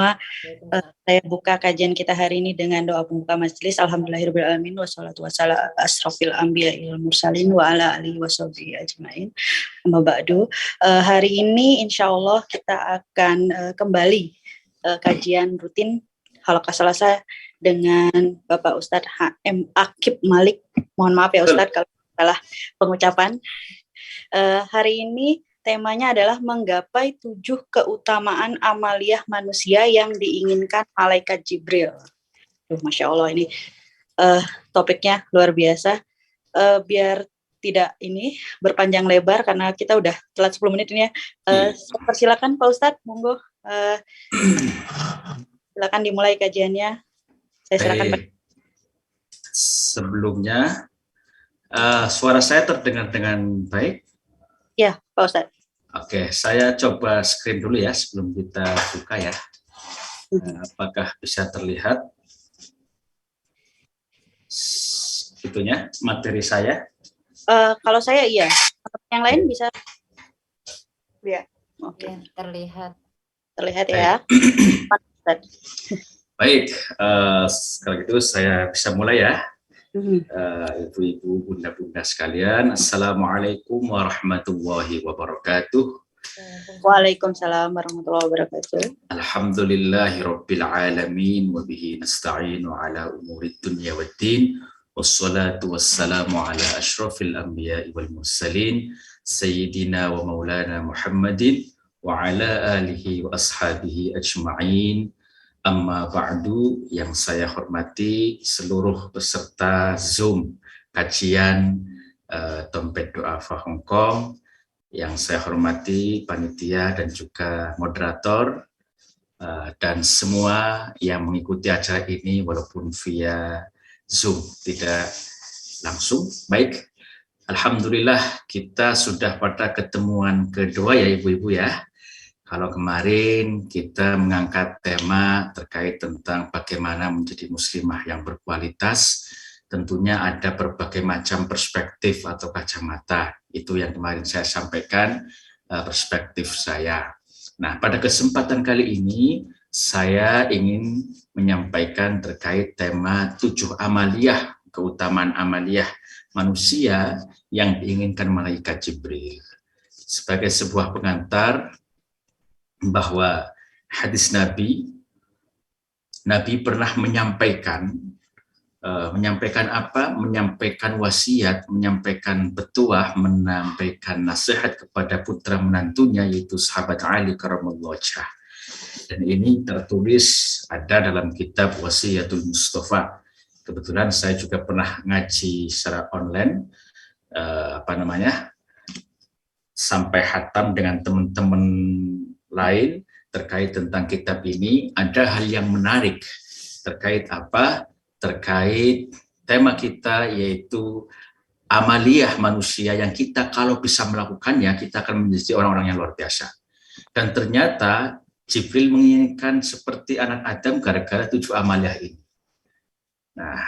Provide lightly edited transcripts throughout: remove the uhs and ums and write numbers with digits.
Saya buka kajian kita hari ini dengan doa pembuka majelis. Alhamdulillahirrahmanirrahim. Wassalatu wassalamu ala asrofil anbiya wal mursalin wa ala alihi washabihi ajmain. Amma ba'du. Hari ini insya Allah kita akan kembali kajian rutin Halaqah Selasa dengan Bapak Ustadz H.M. Akib Malik. Mohon maaf ya Ustadz kalau salah pengucapan. Hari ini temanya adalah menggapai 7 keutamaan amaliyah manusia yang diinginkan malaikat Jibril. Masya Allah, ini topiknya luar biasa. Biar tidak ini berpanjang lebar karena kita udah telat 10 menit ini ya. Persilakan Pak Ustadz, monggo. Silakan dimulai kajiannya. Saya silakan Pak. Sebelumnya, suara saya terdengar dengan baik? Ya, Pak Ustadz. Oke, saya coba screen dulu ya sebelum kita buka ya. Apakah bisa terlihat itunya materi saya? Kalau saya iya. Yang lain bisa? Ya. Oke. Terlihat. Terlihat ya. Baik, kalau gitu saya bisa mulai ya. Ibu-ibu, bunda-bunda sekalian, Assalamualaikum warahmatullahi wabarakatuh. Waalaikumsalam warahmatullahi wabarakatuh. Alhamdulillahirabbil alamin wa bihi nasta'inu ala umurid dunya waddin. Wassalatu wassalamu ala asyrafil anbiya'i wal mursalin sayyidina wa maulana Muhammadin wa ala alihi wa ashabihi ajma'in. Amma ba'du, yang saya hormati seluruh peserta Zoom kajian Dompet Du'afa Hong Kong, yang saya hormati panitia dan juga moderator, dan semua yang mengikuti acara ini walaupun via Zoom, tidak langsung. Baik, alhamdulillah kita sudah pada ketemuan kedua ya ibu-ibu ya. Kalau kemarin kita mengangkat tema terkait tentang bagaimana menjadi muslimah yang berkualitas, tentunya ada berbagai macam perspektif atau kacamata. Itu yang kemarin saya sampaikan, perspektif saya. Nah, pada kesempatan kali ini saya ingin menyampaikan terkait tema 7 amaliyah, keutamaan amaliyah manusia yang diinginkan malaikat Jibril. Sebagai sebuah pengantar, bahwa hadis Nabi pernah menyampaikan apa? Menyampaikan wasiat, menyampaikan petuah, menyampaikan nasihat kepada putra menantunya yaitu sahabat Ali karramallahu wajhah. Dan ini tertulis ada dalam kitab Wasiyatul Mustafa. Kebetulan saya juga pernah ngaji secara online, sampai hatam dengan teman-teman lain terkait tentang kitab ini. Ada hal yang menarik terkait apa? Terkait tema kita yaitu amaliyah manusia yang kita kalau bisa melakukannya kita akan menjadi orang-orang yang luar biasa. Dan ternyata Jibril menginginkan seperti anak Adam gara-gara 7 amaliyah ini. Nah,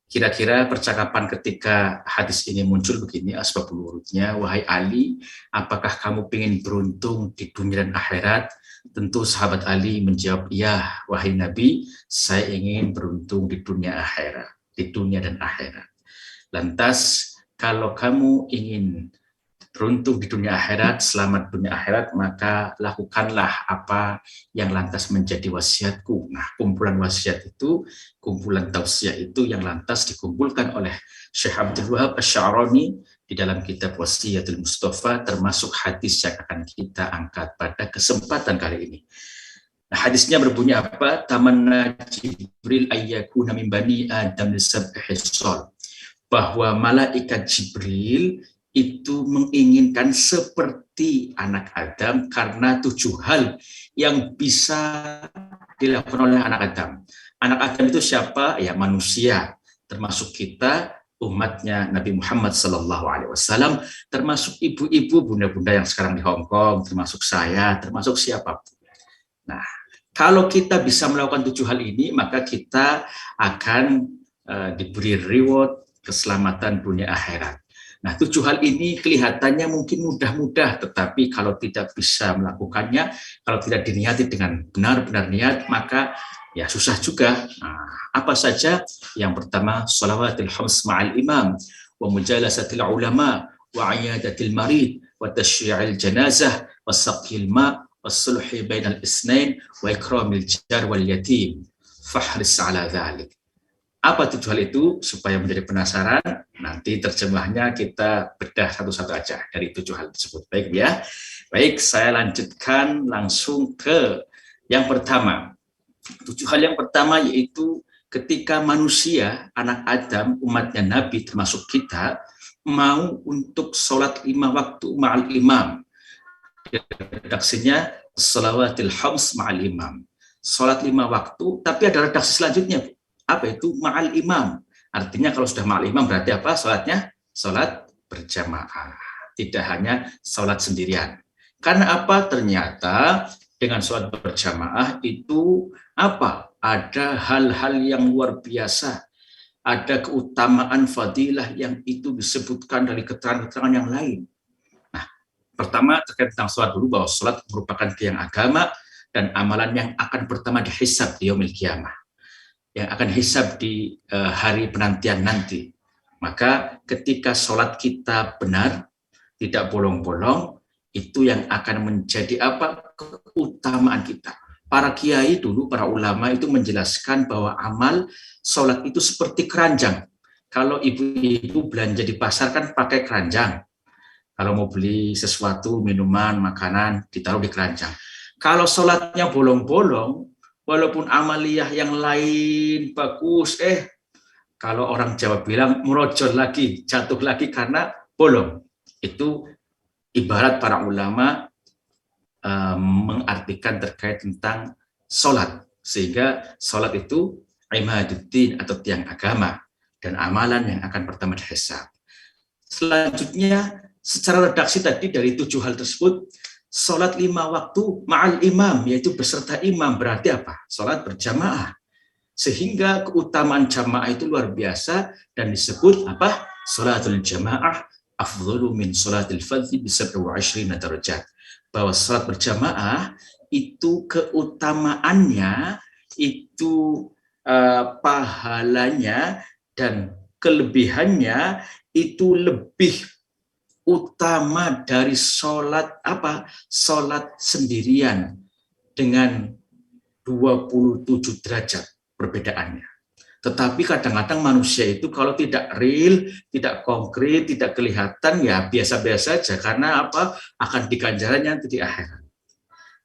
kira-kira percakapan ketika hadis ini muncul begini asbabul wurudnya, wahai Ali, apakah kamu ingin beruntung di dunia dan akhirat? Tentu sahabat Ali menjawab, ya wahai Nabi, saya ingin beruntung di dunia akhirat, di dunia dan akhirat. Lantas kalau kamu ingin beruntung di dunia akhirat, selamat dunia akhirat, maka lakukanlah apa yang lantas menjadi wasiatku. Nah, kumpulan wasiat itu, kumpulan tausiah itu yang lantas dikumpulkan oleh Syekh Abdul Wahab Asy-Sya'rani di dalam kitab Wasiyatul Mustafa, termasuk hadis yang akan kita angkat pada kesempatan kali ini. Nah, hadisnya berbunyi apa? Tamanna Jibril ayyakuna min bani Adam lisab'i hisal. Bahwa malaikat Jibril itu menginginkan seperti anak Adam karena 7 hal yang bisa dilakukan oleh anak Adam. Anak Adam itu siapa? Ya manusia, termasuk kita umatnya Nabi Muhammad SAW, termasuk ibu-ibu, bunda-bunda yang sekarang di Hong Kong, termasuk saya, termasuk siapapun. Nah, kalau kita bisa melakukan 7 hal ini, maka kita akan diberi reward keselamatan dunia akhirat. Nah, 7 hal ini kelihatannya mungkin mudah-mudah, tetapi kalau tidak bisa melakukannya, kalau tidak diniati dengan benar-benar niat, maka ya susah juga. Nah, apa saja? Yang pertama, shalawatul khams ma'al imam, wa mujalasatil ulama, wa iyadatil marid, wa tasyyi'il janazah, wa saqil ma', wa sulhi bainal isnain, wa ikramil jar wal yatim. Fahris ala dhalik. Apa 7 hal itu? Supaya menjadi penasaran, nanti terjemahnya kita bedah satu-satu aja dari 7 hal tersebut. Baik ya. Baik, saya lanjutkan langsung ke yang pertama. 7 hal yang pertama yaitu ketika manusia, anak Adam, umatnya Nabi termasuk kita, mau untuk sholat 5 waktu ma'al imam. Redaksinya shalawatil khams ma'al imam. Sholat 5 waktu, tapi ada redaksi selanjutnya. Apa itu ma'al imam? Artinya kalau sudah ma'al imam berarti apa? Sholatnya sholat berjamaah. Tidak hanya sholat sendirian. Karena apa? Ternyata dengan sholat berjamaah itu apa? Ada hal-hal yang luar biasa. Ada keutamaan fadilah yang itu disebutkan dari keterangan-keterangan yang lain. Nah, pertama terkait tentang sholat dulu, bahwa sholat merupakan tiang agama dan amalan yang akan pertama dihisab di yaumil qiyamah, yang akan hisab di hari penantian nanti. Maka ketika sholat kita benar, tidak bolong-bolong, itu yang akan menjadi apa? Keutamaan kita. Para kiai dulu, para ulama itu menjelaskan bahwa amal sholat itu seperti keranjang. Kalau ibu-ibu belanja di pasar kan pakai keranjang. Kalau mau beli sesuatu, minuman, makanan, ditaruh di keranjang. Kalau sholatnya bolong-bolong, walaupun amaliyah yang lain bagus, kalau orang Jawa bilang merojol lagi, jatuh lagi karena bolong. Itu ibarat para ulama mengartikan terkait tentang sholat. Sehingga sholat itu imaduddin atau tiang agama dan amalan yang akan pertama dihisab. Selanjutnya, secara redaksi tadi dari 7 hal tersebut, sholat 5 waktu ma'al imam, yaitu beserta imam, berarti apa? Sholat berjamaah. Sehingga keutamaan jamaah itu luar biasa dan disebut apa? Sholatul jamaah afdhalu min sholatil fadhi bi 27 darajat. Bahwa sholat berjamaah itu keutamaannya, itu pahalanya dan kelebihannya itu lebih utama dari sholat apa? Sholat sendirian dengan 27 derajat perbedaannya. Tetapi kadang-kadang manusia itu kalau tidak real, tidak konkret, tidak kelihatan, ya biasa-biasa saja. Karena apa? Akan diganjarannya nanti di akhirat.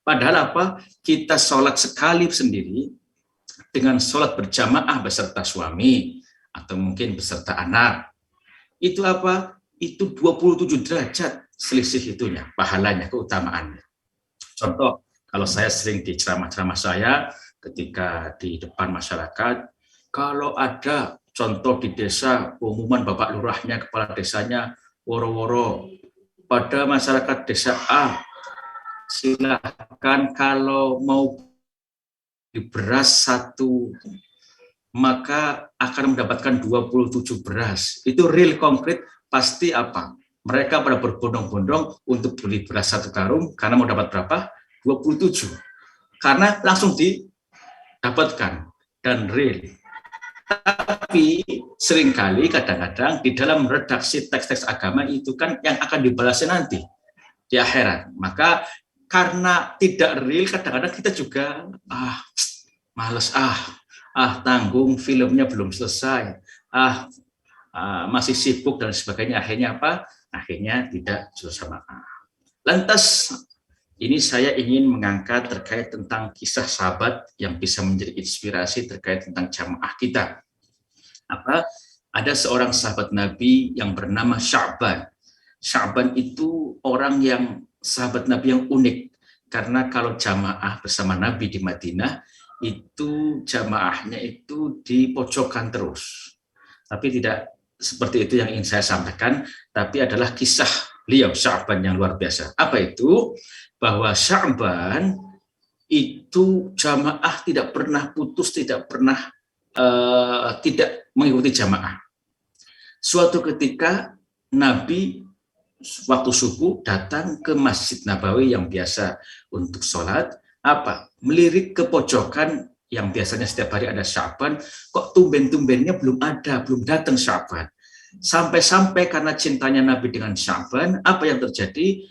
Padahal apa? Kita sholat sekali sendiri dengan sholat berjamaah beserta suami atau mungkin beserta anak. Itu apa? Itu 27 derajat selisih itunya, pahalanya, keutamaannya. Contoh, kalau saya sering di ceramah-ceramah saya ketika di depan masyarakat, kalau ada contoh di desa, pengumuman Bapak Lurahnya, kepala desanya, woro-woro, pada masyarakat desa A, silakan kalau mau di beras 1, maka akan mendapatkan 27 beras. Itu real konkret, pasti apa? Mereka pada berbondong-bondong untuk beli beras 1 karung, karena mau dapat berapa? 27. Karena langsung didapatkan dan real. Tapi seringkali kadang-kadang di dalam redaksi teks-teks agama itu kan yang akan dibalasnya nanti di akhirat. Maka karena tidak real, kadang-kadang kita juga males, tanggung, filmnya belum selesai, masih sibuk dan sebagainya. Akhirnya apa? Akhirnya tidak bersama. Lantas ini saya ingin mengangkat terkait tentang kisah sahabat yang bisa menjadi inspirasi terkait tentang jamaah kita. Ada seorang sahabat Nabi yang bernama Sya'ban. Sya'ban itu orang yang sahabat Nabi yang unik, karena kalau jamaah bersama Nabi di Madinah itu jamaahnya itu di pojokan terus. Tapi tidak seperti itu yang ingin saya sampaikan, tapi adalah kisah beliau Sya'ban yang luar biasa. Apa itu? Bahwa Sya'ban itu jamaah tidak pernah putus, tidak pernah tidak mengikuti jamaah. Suatu ketika Nabi waktu subuh datang ke Masjid Nabawi yang biasa untuk sholat, melirik ke pojokan yang biasanya setiap hari ada Sya'ban, kok tumben-tumbennya belum datang Sya'ban. Sampai-sampai karena cintanya Nabi dengan Sya'ban, apa yang terjadi?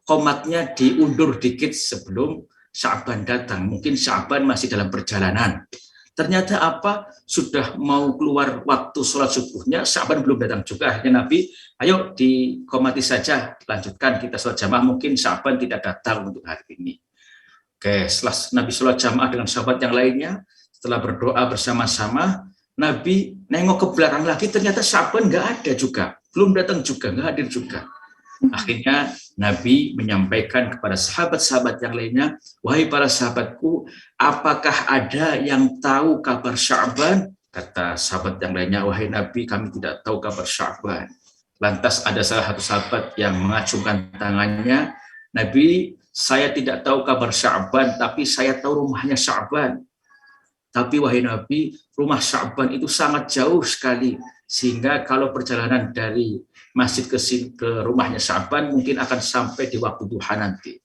Qomatnya diundur dikit sebelum Sya'ban datang. Mungkin Sya'ban masih dalam perjalanan. Ternyata sudah mau keluar waktu sholat subuhnya, Sya'ban belum datang juga. Akhirnya Nabi, ayo dikomati saja, lanjutkan kita sholat jamaah, mungkin Sya'ban tidak datang untuk hari ini. Oke, setelah Nabi sholat jamaah dengan sahabat yang lainnya, setelah berdoa bersama-sama, Nabi nengok ke belakang lagi, ternyata Sya'ban nggak ada juga, belum datang juga, nggak hadir juga. Akhirnya Nabi menyampaikan kepada sahabat-sahabat yang lainnya, wahai para sahabatku, apakah ada yang tahu kabar Sya'ban? Kata sahabat yang lainnya, wahai Nabi, kami tidak tahu kabar Sya'ban. Lantas ada salah satu sahabat yang mengacungkan tangannya, Nabi, saya tidak tahu kabar Sya'ban, tapi saya tahu rumahnya Sya'ban. Tapi wahai Nabi, rumah Sya'ban itu sangat jauh sekali, sehingga kalau perjalanan dari masjid ke rumahnya Sya'ban mungkin akan sampai di waktu duha nanti.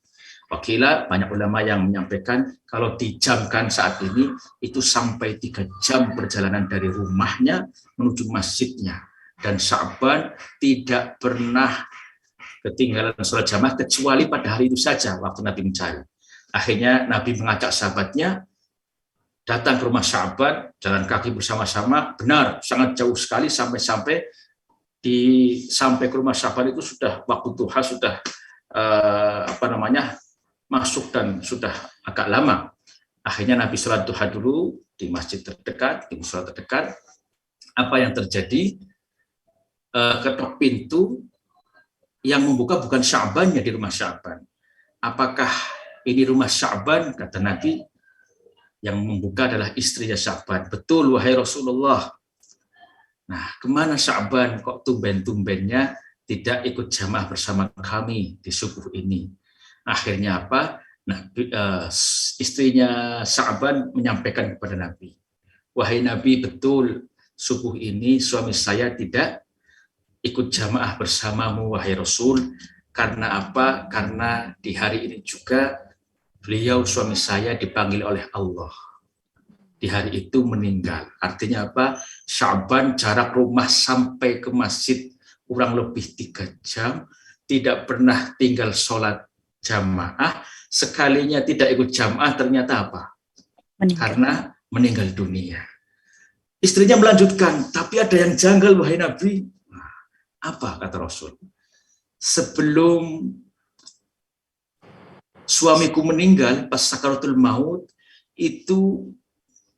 Wakila, banyak ulama yang menyampaikan kalau dijamkan saat ini itu sampai 3 jam perjalanan dari rumahnya menuju masjidnya. Dan Sya'ban tidak pernah ketinggalan sholat jamaah kecuali pada hari itu saja waktu Nabi mencari. Akhirnya Nabi mengajak sahabatnya datang ke rumah Sya'ban, jalan kaki bersama-sama, benar sangat jauh sekali sampai sampai ke rumah Sya'ban itu sudah waktu duha sudah masuk dan sudah agak lama. Akhirnya Nabi sholat duha dulu di masjid terdekat, di musola terdekat. Apa yang terjadi? Ketok pintu yang membuka bukan Sya'bannya di rumah Sya'ban. Apakah ini rumah Sya'ban? Kata Nabi, yang membuka adalah istrinya Sya'ban. Betul, wahai Rasulullah. Nah, kemana Sya'ban kok tumben-tumbennya tidak ikut jamaah bersama kami di subuh ini? Akhirnya istrinya Sya'ban menyampaikan kepada Nabi, wahai Nabi, betul subuh ini suami saya tidak ikut jamaah bersamamu, wahai Rasul. Karena apa? Karena di hari ini juga beliau suami saya dipanggil oleh Allah. Di hari itu meninggal. Artinya apa? Sya'ban jarak rumah sampai ke masjid kurang lebih 3 jam, tidak pernah tinggal sholat jamaah, sekalinya tidak ikut jamaah ternyata apa? Karena meninggal dunia. Istrinya melanjutkan, tapi ada yang janggal wahai Nabi. Apa kata Rasul? Sebelum suamiku meninggal pas sakaratul maut, itu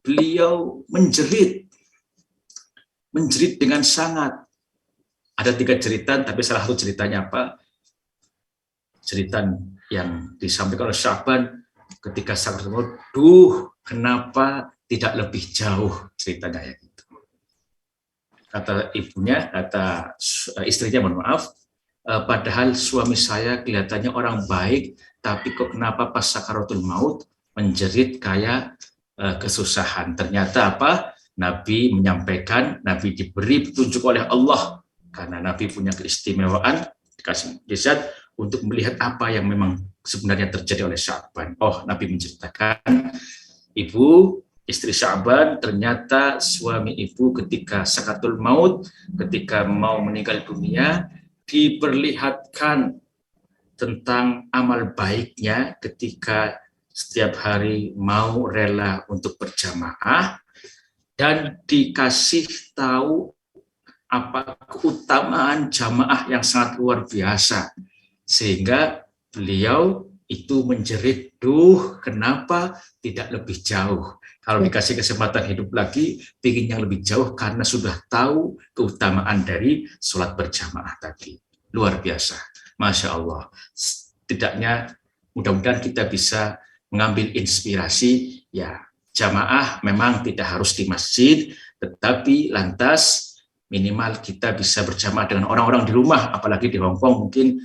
beliau menjerit dengan sangat. Ada 3 jeritan, tapi salah satu ceritanya apa? Jeritan yang disampaikan oleh Sya'ban ketika sakaratul maut, duh, kenapa tidak lebih jauh ceritanya ya gitu. Kata ibunya, kata istrinya, mohon maaf, padahal suami saya kelihatannya orang baik, tapi kok kenapa pas sakaratul maut menjerit kayak kesusahan. Ternyata apa? Nabi menyampaikan, Nabi diberi petunjuk oleh Allah, karena Nabi punya keistimewaan, dikasih mukjizat untuk melihat apa yang memang sebenarnya terjadi oleh Sya'ban. Oh, Nabi menceritakan, ibu, istri Sya'ban, ternyata suami ibu ketika sakaratul maut, ketika mau meninggal dunia, diperlihatkan tentang amal baiknya ketika setiap hari mau rela untuk berjamaah, dan dikasih tahu apa keutamaan jamaah yang sangat luar biasa, sehingga beliau itu menjerit, duh, kenapa tidak lebih jauh? Kalau dikasih kesempatan hidup lagi, ingin yang lebih jauh karena sudah tahu keutamaan dari sholat berjamaah tadi. Luar biasa, Masya Allah. Setidaknya mudah-mudahan kita bisa mengambil inspirasi, ya jamaah memang tidak harus di masjid, tetapi lantas minimal kita bisa berjamaah dengan orang-orang di rumah, apalagi di Hong Kong mungkin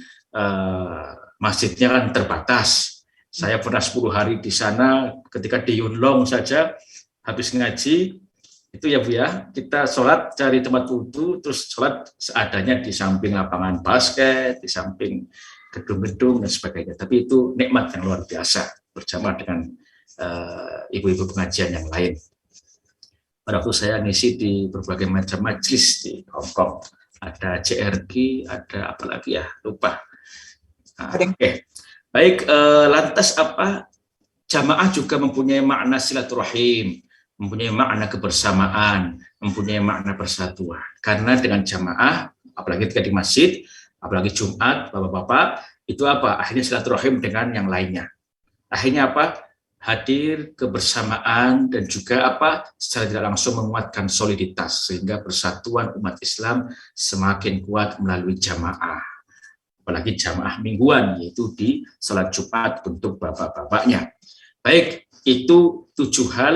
masjidnya kan terbatas. Saya pernah 10 hari di sana, ketika di Yuen Long saja, habis ngaji, Itu ya Bu ya, kita sholat cari tempat wudhu, terus sholat seadanya di samping lapangan basket, di samping gedung-gedung dan sebagainya. Tapi itu nikmat yang luar biasa berjamaah dengan ibu-ibu pengajian yang lain. Pada waktu saya ngisi di berbagai macam majelis di Hong Kong, ada CRG, ada apa lagi ya, lupa. Nah, Oke. Baik, lantas apa? Jamaah juga mempunyai makna silaturahim, mempunyai makna kebersamaan, mempunyai makna persatuan. Karena dengan jamaah, apalagi ketika di masjid, apalagi Jumat, bapak-bapak, itu apa? Akhirnya silaturahim dengan yang lainnya. Akhirnya apa? Hadir kebersamaan dan juga apa? Secara tidak langsung menguatkan soliditas sehingga persatuan umat Islam semakin kuat melalui jamaah. Apalagi jamaah mingguan, yaitu di salat Jumat untuk bapak-bapaknya. Baik, itu 7 hal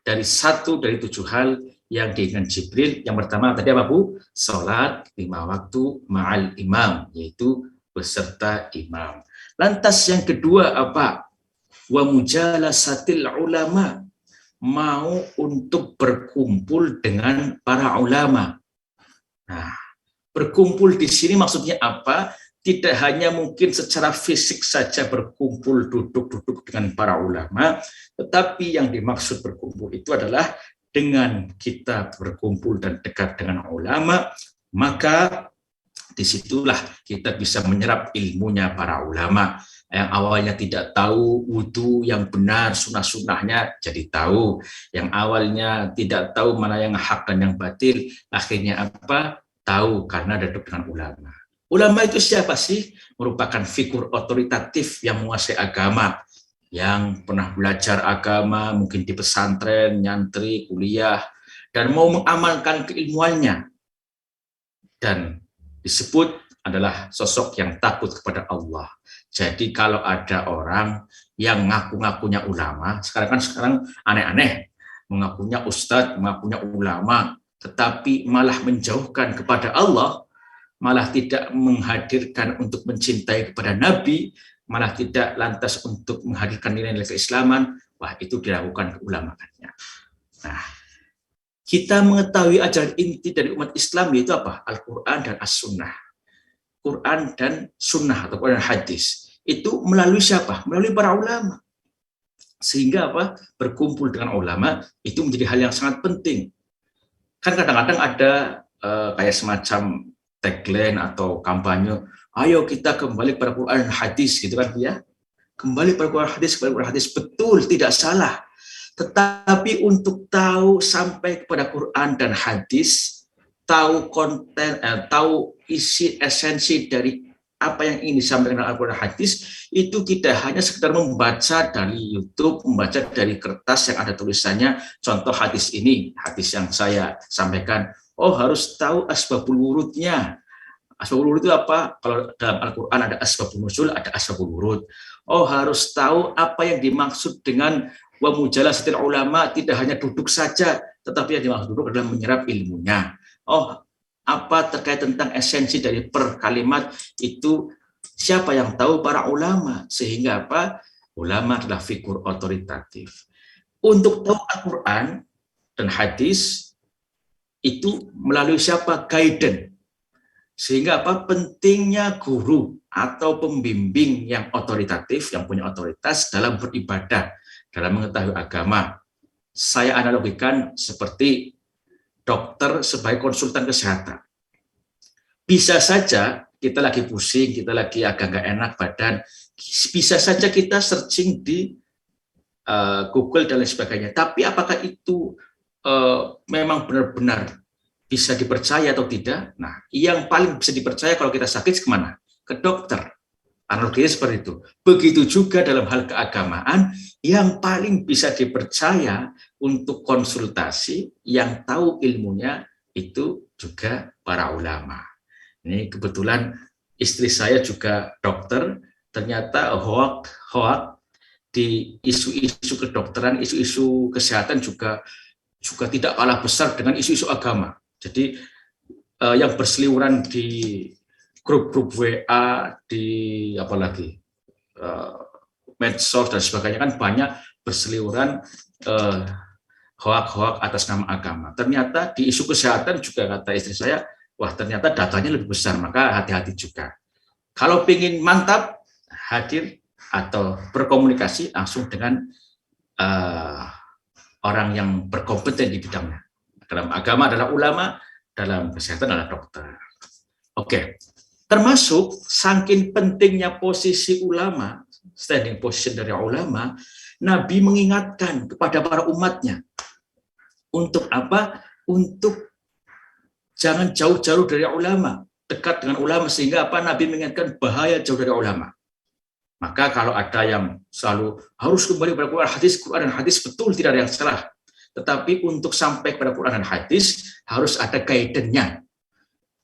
dari 1 dari 7 hal yang diinginkan Jibril. Yang pertama tadi apa Bu? Salat 5 waktu ma'al imam, yaitu beserta imam. Lantas yang kedua apa? Wa mujalasatil ulama, mau untuk berkumpul dengan para ulama. Nah, berkumpul di sini maksudnya apa? Tidak hanya mungkin secara fisik saja berkumpul duduk-duduk dengan para ulama, tetapi yang dimaksud berkumpul itu adalah dengan kita berkumpul dan dekat dengan ulama, maka disitulah kita bisa menyerap ilmunya para ulama. Yang awalnya tidak tahu wudhu yang benar, sunnah-sunnahnya jadi tahu. Yang awalnya tidak tahu mana yang hak dan yang batil, akhirnya apa? Tahu karena duduk dengan ulama. Ulama itu siapa sih? Merupakan figur otoritatif yang menguasai agama, yang pernah belajar agama, mungkin di pesantren, nyantri, kuliah, dan mau mengamalkan keilmuannya. Dan disebut adalah sosok yang takut kepada Allah. Jadi kalau ada orang yang ngaku-ngakunya ulama, sekarang aneh-aneh, mengakunya ustadz, mengakunya ulama, tetapi malah menjauhkan kepada Allah, malah tidak menghadirkan untuk mencintai kepada Nabi, malah tidak lantas untuk menghadirkan nilai-nilai keislaman, wah itu dilakukan keulamaannya. Nah, kita mengetahui ajaran inti dari umat Islam yaitu apa? Al-Quran dan As-Sunnah. Quran dan Sunnah atau Quran dan hadis. Itu melalui siapa? Melalui para ulama. Sehingga apa? Berkumpul dengan ulama itu menjadi hal yang sangat penting. Kan kadang-kadang ada kayak semacam tagline atau kampanye, ayo kita kembali pada Quran dan hadis, gitu kan ya? Kembali pada Quran hadis, betul, tidak salah. Tetapi untuk tahu sampai kepada Quran dan hadis, tahu konten, tahu isi esensi dari apa yang ingin disampaikan dalam Al-Quran hadis, itu tidak hanya sekedar membaca dari YouTube, membaca dari kertas yang ada tulisannya, contoh hadis ini, hadis yang saya sampaikan, oh harus tahu asbabul wurudnya. Asbabul wurud itu apa? Kalau dalam Al-Quran ada asbabul nuzul, ada asbabul wurud. Oh harus tahu apa yang dimaksud dengan wa mujalasatil ulama, tidak hanya duduk saja, tetapi yang dimaksud duduk adalah menyerap ilmunya. Oh, apa terkait tentang esensi dari per kalimat itu, siapa yang tahu? Para ulama. Sehingga apa? Ulama adalah figur otoritatif. Untuk tahu Al-Quran dan hadis itu melalui siapa? Guidance. Sehingga apa? Pentingnya guru atau pembimbing yang otoritatif, yang punya otoritas dalam beribadah, dalam mengetahui agama. Saya analogikan seperti dokter sebagai konsultan kesehatan. Bisa saja kita lagi pusing, kita lagi agak nggak enak badan, bisa saja kita searching di Google dan lain sebagainya. Tapi apakah itu memang benar-benar bisa dipercaya atau tidak? Nah, yang paling bisa dipercaya kalau kita sakit kemana? Ke dokter. Analoginya seperti itu. Begitu juga dalam hal keagamaan, yang paling bisa dipercaya untuk konsultasi, yang tahu ilmunya itu juga para ulama. Ini kebetulan istri saya juga dokter, ternyata hoak di isu-isu kedokteran, isu-isu kesehatan juga tidak kalah besar dengan isu-isu agama. Jadi yang berseliweran di grup-grup WA, di apalagi medsos dan sebagainya kan banyak berseliweran hoak-hoak atas nama agama. Ternyata di isu kesehatan juga kata istri saya, wah ternyata datanya lebih besar, maka hati-hati juga. Kalau ingin mantap, hadir atau berkomunikasi langsung dengan orang yang berkompeten di bidangnya. Dalam agama adalah ulama, dalam kesehatan adalah dokter. Oke, termasuk saking pentingnya posisi ulama, standing position dari ulama, Nabi mengingatkan kepada para umatnya untuk apa? Untuk jangan jauh-jauh dari ulama, dekat dengan ulama, sehingga apa? Nabi mengingatkan bahaya jauh dari ulama. Maka kalau ada yang selalu harus kembali pada Quran dan hadis, betul, tidak ada yang salah. Tetapi untuk sampai pada Quran dan hadis harus ada guidance-nya.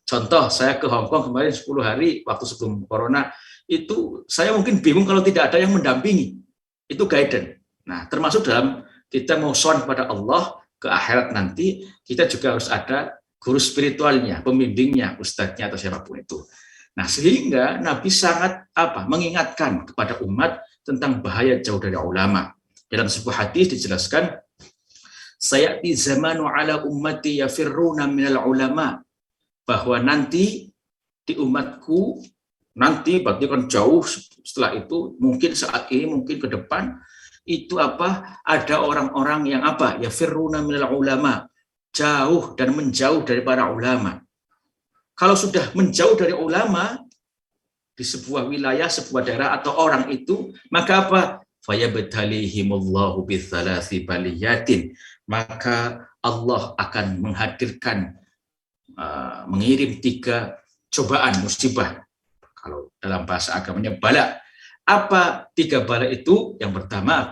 Contoh, saya ke Hong Kong kemarin 10 hari waktu sebelum corona, itu saya mungkin bingung kalau tidak ada yang mendampingi. Itu guidance. Nah, termasuk dalam kita mau sowan kepada Allah ke akhirat nanti, kita juga harus ada guru spiritualnya, pembimbingnya, ustadznya atau siapapun itu. Nah, sehingga Nabi sangat mengingatkan kepada umat tentang bahaya jauh dari ulama. Dalam sebuah hadis dijelaskan, sayati zamanu ala ummati yafirruna minal ulama, bahwa nanti di umatku, nanti berarti kan jauh setelah itu, mungkin saat ini, mungkin ke depan, itu ada orang-orang yang yafirruna minal ulama, jauh dan menjauh dari para ulama. Kalau sudah menjauh dari ulama di sebuah wilayah, sebuah daerah atau orang itu, maka fayabtalihimullahu bitsalasi baliyatin, maka Allah akan menghadirkan mengirim 3 cobaan, musibah. Kalau dalam bahasa agamanya bala. Apa 3 bala itu? Yang pertama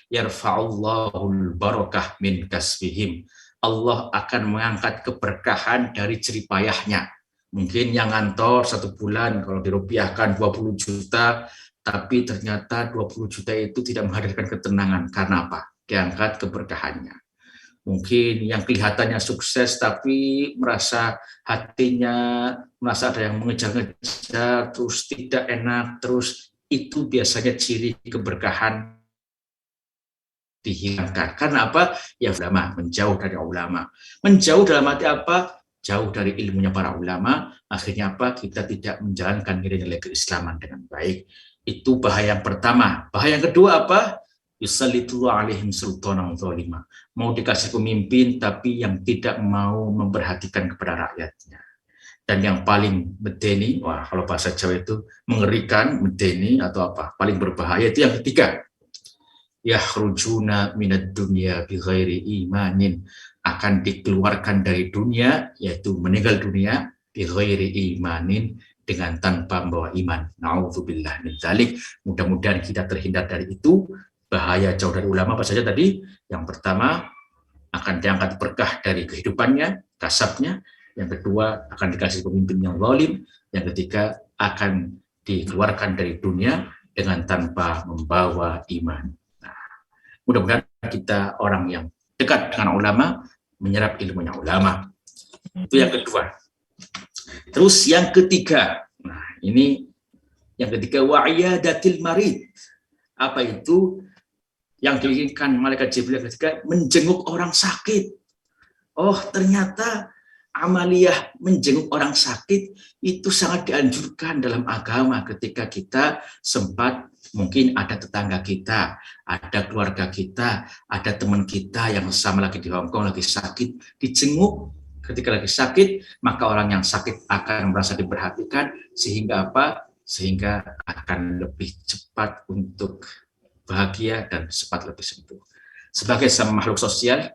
yarfa'ullahul barakah min kasbihim. Allah akan mengangkat keberkahan dari jeripayahnya. Mungkin yang ngantor 1 bulan kalau dirupiahkan 20 juta, tapi ternyata 20 juta itu tidak menghadirkan ketenangan. Karena apa? Diangkat keberkahannya. Mungkin yang kelihatannya sukses tapi merasa hatinya merasa ada yang mengejar-ngejar, terus tidak enak, terus itu biasanya ciri keberkahan dihilangkan. Karena apa? Ya ulama, menjauh dari ulama. Menjauh dalam arti jauh dari ilmunya para ulama, akhirnya kita tidak menjalankan nilai-nilai keislaman dengan baik. Itu bahaya yang pertama. Bahaya yang kedua yusallitullahu alaihim sultanan zalima. Mau dikasih pemimpin tapi yang tidak mau memperhatikan kepada rakyatnya. Dan yang paling medeni, kalau bahasa Jawa itu mengerikan, medeni atau paling berbahaya, itu yang ketiga. Yakhrujuna minad dunya bighairi imanin, akan dikeluarkan dari dunia, yaitu meninggal dunia, bighairi imanin, dengan tanpa membawa iman. Na'udzubillah min dzalik. Mudah-mudahan kita terhindar dari itu. Bahaya jauh dari ulama apa saja tadi? Yang pertama, akan diangkat berkah dari kehidupannya, kasabnya. Yang kedua, akan dikasih pemimpin yang zalim. Yang ketiga, akan dikeluarkan dari dunia dengan tanpa membawa iman. Nah, mudah-mudahan kita orang yang dekat dengan ulama, menyerap ilmunya ulama. Itu yang kedua. Terus yang ketiga, nah ini yang ketiga, wa'iyadatil marid. Apa itu? Yang diinginkan malaikat Jibril ketika menjenguk orang sakit. Oh, ternyata amaliyah menjenguk orang sakit itu sangat dianjurkan dalam agama ketika kita sempat, mungkin ada tetangga kita, ada keluarga kita, ada teman kita yang sama lagi di Hong Kong lagi sakit, dijenguk. Ketika lagi sakit, maka orang yang sakit akan merasa diperhatikan, sehingga sehingga akan lebih cepat untuk bahagia dan cepat lebih sembuh. Sebagai sama makhluk sosial,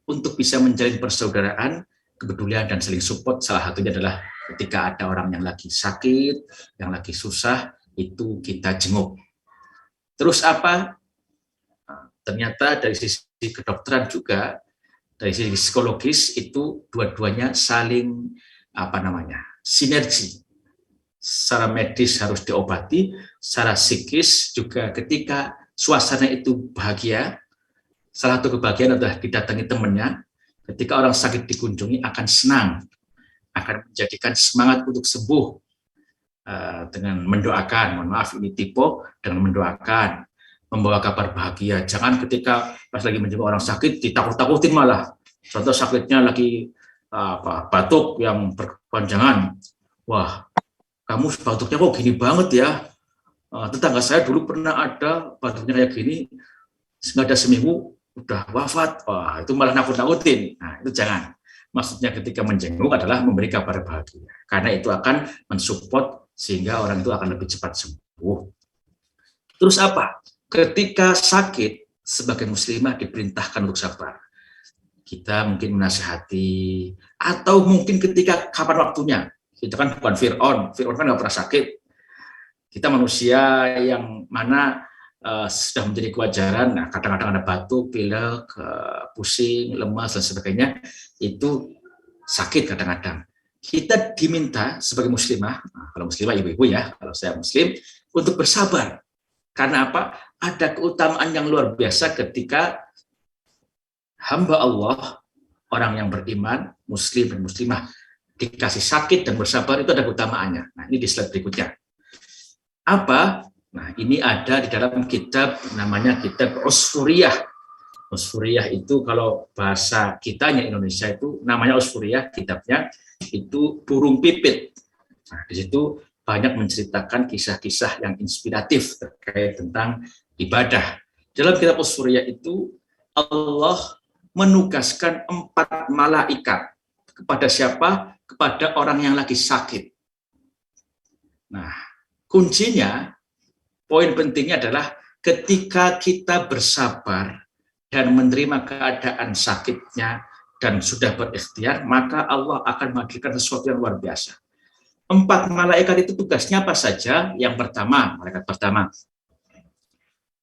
untuk bisa menjalin persaudaraan, kepedulian dan saling support, salah satunya adalah ketika ada orang yang lagi sakit, yang lagi susah, itu kita jenguk. Terus ternyata dari sisi kedokteran juga, dari sisi psikologis itu dua-duanya saling sinergi. Secara medis harus diobati, secara psikis juga ketika suasana itu bahagia. Salah satu kebahagiaan adalah didatangi temannya. Ketika orang sakit dikunjungi akan senang, akan menjadikan semangat untuk sembuh dengan mendoakan. Mohon maaf ini tipe dengan mendoakan. membawa kabar bahagia. Jangan ketika pas lagi menjenguk orang sakit ditakut-takutin malah. Contoh sakitnya lagi batuk yang berkepanjangan. Wah, kamu batuknya kok gini banget ya? Tetangga saya dulu pernah ada batuknya kayak gini, nggak ada seminggu udah wafat. Wah, itu malah nakut-nakutin. Nah, itu jangan. Maksudnya ketika menjenguk adalah memberi kabar bahagia. Karena itu akan mensupport sehingga orang itu akan lebih cepat sembuh. Terus apa? Ketika sakit, sebagai muslimah diperintahkan untuk sabar. Kita mungkin menasihati, atau mungkin ketika kapan waktunya. Kita kan bukan Fir'aun kan nggak pernah sakit. Kita manusia yang mana sudah menjadi kewajaran, nah kadang-kadang ada batuk, pilek, pusing, lemas, dan sebagainya, itu sakit kadang-kadang. Kita diminta sebagai muslimah, nah, kalau muslimah ibu-ibu ya, kalau saya muslim, untuk bersabar. Karena apa? Ada keutamaan yang luar biasa ketika hamba Allah, orang yang beriman, muslim dan muslimah, dikasih sakit dan bersabar, itu ada keutamaannya. Nah, ini di slide berikutnya. Apa? Nah, ini ada di dalam kitab, namanya kitab Usfuriyah. Usfuriyah itu kalau bahasa kitanya Indonesia itu namanya Usfuriyah, kitabnya itu burung pipit. Nah, di situ banyak menceritakan kisah-kisah yang inspiratif terkait tentang ibadah. Dalam kitab Usfuriyah itu Allah menugaskan 4 malaikat kepada siapa? Kepada orang yang lagi sakit. Nah, kuncinya, poin pentingnya adalah ketika kita bersabar dan menerima keadaan sakitnya dan sudah berikhtiar, maka Allah akan menghadirkan sesuatu yang luar biasa. 4 malaikat itu tugasnya apa saja? Yang pertama, malaikat pertama,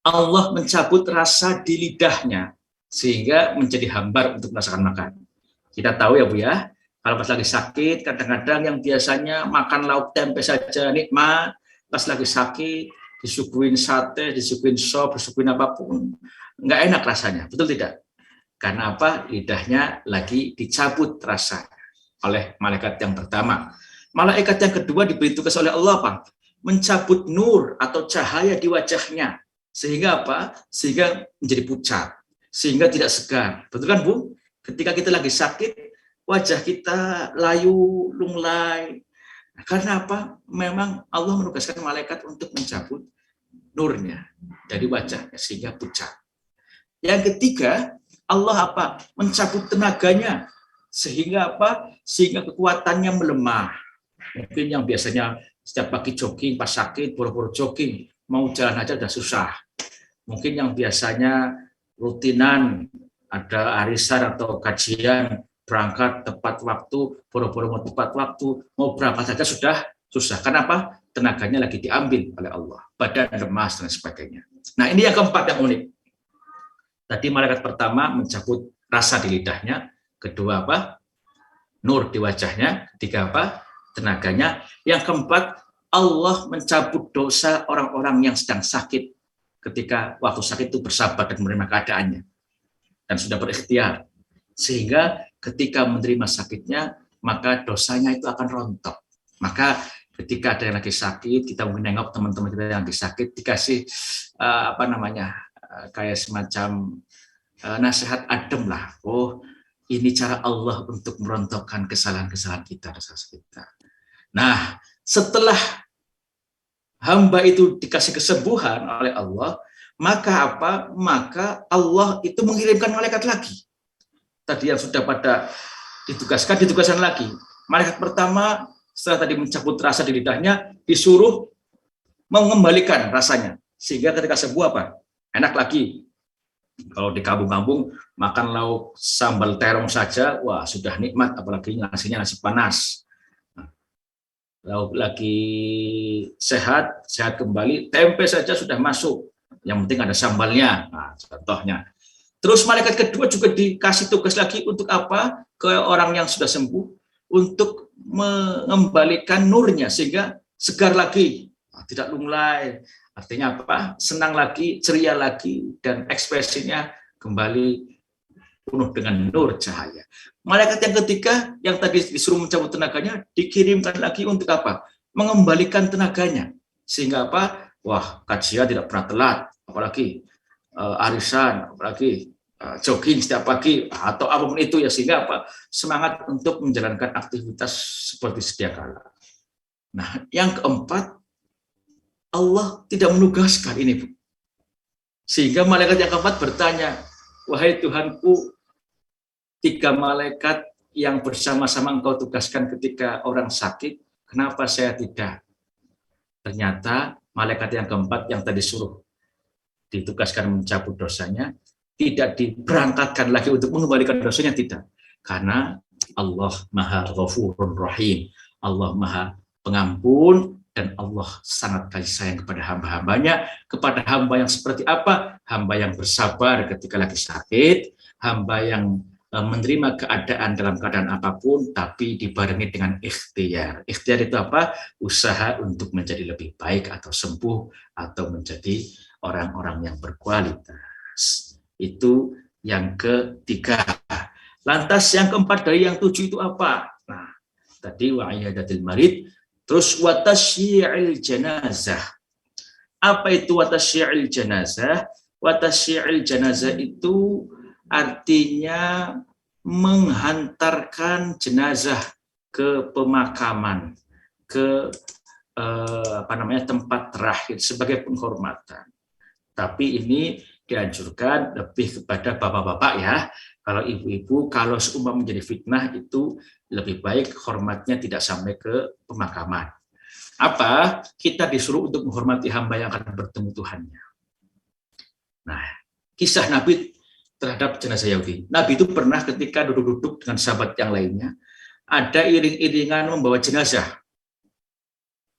Allah mencabut rasa di lidahnya sehingga menjadi hambar untuk merasakan makan. Kita tahu ya Bu ya, kalau pas lagi sakit, kadang-kadang yang biasanya makan lauk tempe saja nikmat, pas lagi sakit, disuguhin sate, disuguhin sop, disuguhin apapun, nggak enak rasanya, betul tidak? Karena apa? Lidahnya lagi dicabut rasanya oleh malaikat yang pertama. Malaikat yang kedua diberi tugas oleh Allah apa? Mencabut nur atau cahaya di wajahnya. Sehingga apa? Sehingga menjadi pucat. Sehingga tidak segar. Betul kan Bu? Ketika kita lagi sakit, wajah kita layu, lunglai. Karena apa? Memang Allah menugaskan malaikat untuk mencabut nurnya dari wajahnya sehingga pucat. Yang ketiga, Allah apa? Mencabut tenaganya sehingga apa? Sehingga kekuatannya melemah. Mungkin yang biasanya setiap pagi jogging, pas sakit boro-boro jogging, mau jalan aja udah susah. Mungkin yang biasanya rutinan ada arisan atau kajian berangkat tepat waktu, boro-boro mau tepat waktu, mau berangkat saja sudah susah. Kenapa? Tenaganya lagi diambil oleh Allah, badan lemas dan sebagainya. Nah, ini yang keempat yang unik. Tadi malaikat pertama mencabut rasa di lidahnya, kedua apa? Nur di wajahnya, ketiga apa? Tenaganya. Yang keempat, Allah mencabut dosa orang-orang yang sedang sakit ketika waktu sakit itu bersabar dan menerima keadaannya dan sudah berikhtiar. Sehingga ketika menerima sakitnya, maka dosanya itu akan rontok. Maka ketika ada yang lagi sakit, kita mungkin nengok teman-teman kita yang lagi sakit, dikasih kayak semacam nasihat adem lah. Oh, ini cara Allah untuk merontokkan kesalahan-kesalahan kita, dosa kita. Nah, setelah hamba itu dikasih kesembuhan oleh Allah, maka apa? Maka Allah itu mengirimkan malaikat lagi. Tadi yang sudah pada ditugaskan lagi. Malaikat pertama setelah tadi mencabut rasa di lidahnya, disuruh mengembalikan rasanya. Sehingga ketika sembuh apa? Enak lagi. Kalau di kampung-kampung makan lauk sambal terong saja, wah sudah nikmat, apalagi ngasihnya nasi panas. Lauk lagi sehat kembali, tempe saja sudah masuk. Yang penting ada sambalnya. Nah, contohnya. Terus malaikat kedua juga dikasih tugas lagi untuk apa? Ke orang yang sudah sembuh, untuk mengembalikan nurnya sehingga segar lagi, tidak lunglai. Artinya apa? Senang lagi, ceria lagi, dan ekspresinya kembali penuh dengan nur cahaya. Malaikat yang ketiga yang tadi disuruh mencabut tenaganya dikirimkan lagi untuk apa? Mengembalikan tenaganya. Sehingga apa? wah kajian tidak pernah telat, apalagi arisan, apalagi jogging setiap pagi atau apapun itu ya, sehingga apa, semangat untuk menjalankan aktivitas seperti sedia kala. Nah, yang keempat, Allah tidak menugaskan ini, Bu. Sehingga malaikat yang keempat bertanya, wahai Tuhanku, 3 malaikat yang bersama-sama engkau tugaskan ketika orang sakit, kenapa saya tidak? Ternyata malaikat yang keempat yang tadi suruh ditugaskan mencabut dosanya, tidak diberangkatkan lagi untuk mengembalikan dosanya, tidak. Karena Allah Maha Ghafurur Rahim, Allah Maha Pengampun, dan Allah sangat kasih sayang kepada hamba-hambanya. Kepada hamba yang seperti apa? Hamba yang bersabar ketika lagi sakit, hamba yang menerima keadaan dalam keadaan apapun, tapi dibarengi dengan ikhtiar. Ikhtiar itu apa? Usaha untuk menjadi lebih baik atau sembuh atau menjadi orang-orang yang berkualitas. Itu yang ketiga. Lantas yang keempat dari yang 7 itu apa? Nah, tadi wa'iyadatil marid, terus watasyi'il janazah. Apa itu watasyi'il janazah? Watasyi'il janazah itu artinya menghantarkan jenazah ke pemakaman, ke tempat terakhir sebagai penghormatan. Tapi ini dianjurkan lebih kepada bapak-bapak ya. Kalau ibu-ibu, kalau seumpama menjadi fitnah, itu lebih baik hormatnya tidak sampai ke pemakaman. Apa? Kita disuruh untuk menghormati hamba yang akan bertemu Tuhannya. Nah, kisah Nabi terhadap jenazah Yahudi. Nabi itu pernah ketika duduk-duduk dengan sahabat yang lainnya, ada iring-iringan membawa jenazah.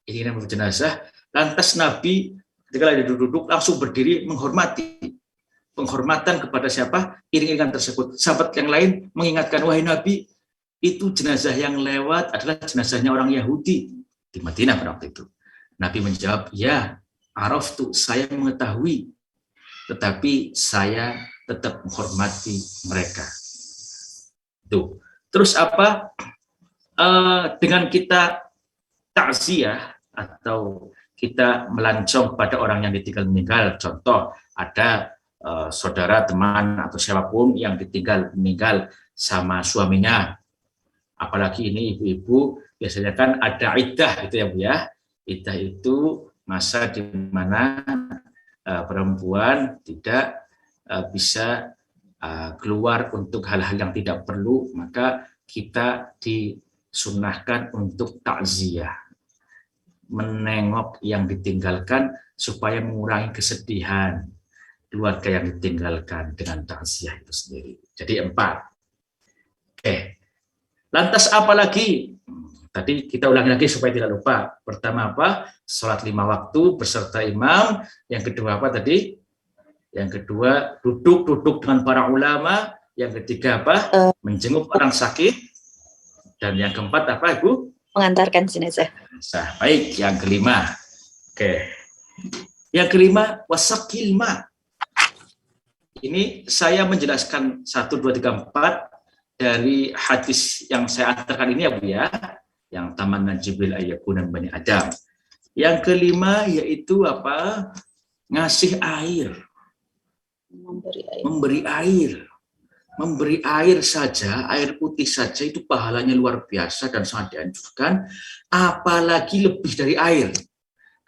Iringan membawa jenazah, lantas Nabi ketika lagi duduk-duduk langsung berdiri menghormati. Penghormatan kepada siapa? Iring-iringan tersebut. Sahabat yang lain mengingatkan, wahai Nabi, itu jenazah yang lewat adalah jenazahnya orang Yahudi di Madinah pada waktu itu. Nabi menjawab, ya, araftu, saya mengetahui, tetapi saya tetap menghormati mereka. Tuh. Terus apa? Dengan kita takziah atau kita melancong pada orang yang ditinggal meninggal, contoh ada saudara, teman, atau siapapun yang ditinggal meninggal sama suaminya, apalagi ini ibu-ibu, biasanya kan ada iddah gitu ya Bu ya. Iddah itu masa di mana perempuan tidak bisa keluar untuk hal-hal yang tidak perlu, maka kita disunahkan untuk takziah, menengok yang ditinggalkan supaya mengurangi kesedihan keluarga yang ditinggalkan dengan takziah itu sendiri. Jadi 4. Oke. Lantas apa lagi? Tadi kita ulangi lagi supaya tidak lupa. Pertama apa? Sholat 5 waktu beserta imam. Yang kedua apa tadi? Yang kedua duduk dengan para ulama. Yang ketiga apa? Menjenguk orang sakit. Dan yang keempat apa, Ibu? Mengantarkan jenazah. Baik, yang kelima. Oke. Yang kelima, wasakil ma. Ini saya menjelaskan 1, 2, 3, 4 dari hadis yang saya antarkan ini ya Bu ya, yang tamanna Jibril ayyakunan bani Adam. Yang kelima yaitu apa? Ngasih air. Memberi air. Memberi air saja, air putih saja itu pahalanya luar biasa dan sangat dianjurkan, apalagi lebih dari air.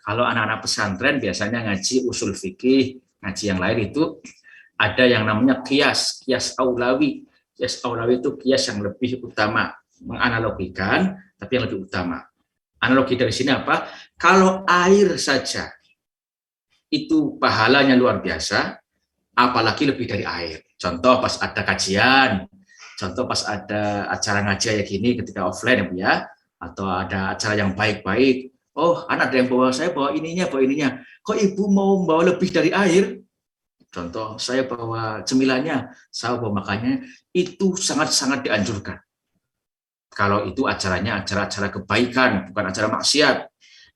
Kalau anak-anak pesantren biasanya ngaji usul fikih, ngaji yang lain itu ada yang namanya kias aulawi. Kias aulawi itu kias yang lebih utama, menganalogikan, tapi yang lebih utama. Analogi dari sini apa? Kalau air saja itu pahalanya luar biasa, apalagi lebih dari air. Contoh pas ada kajian, contoh pas ada acara ngaji kayak gini ketika offline ya Bu ya, atau ada acara yang baik-baik. Oh, anak ada yang bawa, saya bawa ininya. Kok ibu mau bawa lebih dari air? Contoh, saya bawa cemilannya, saya bawa makannya, itu sangat-sangat dianjurkan. Kalau itu acaranya acara-acara kebaikan, bukan acara maksiat.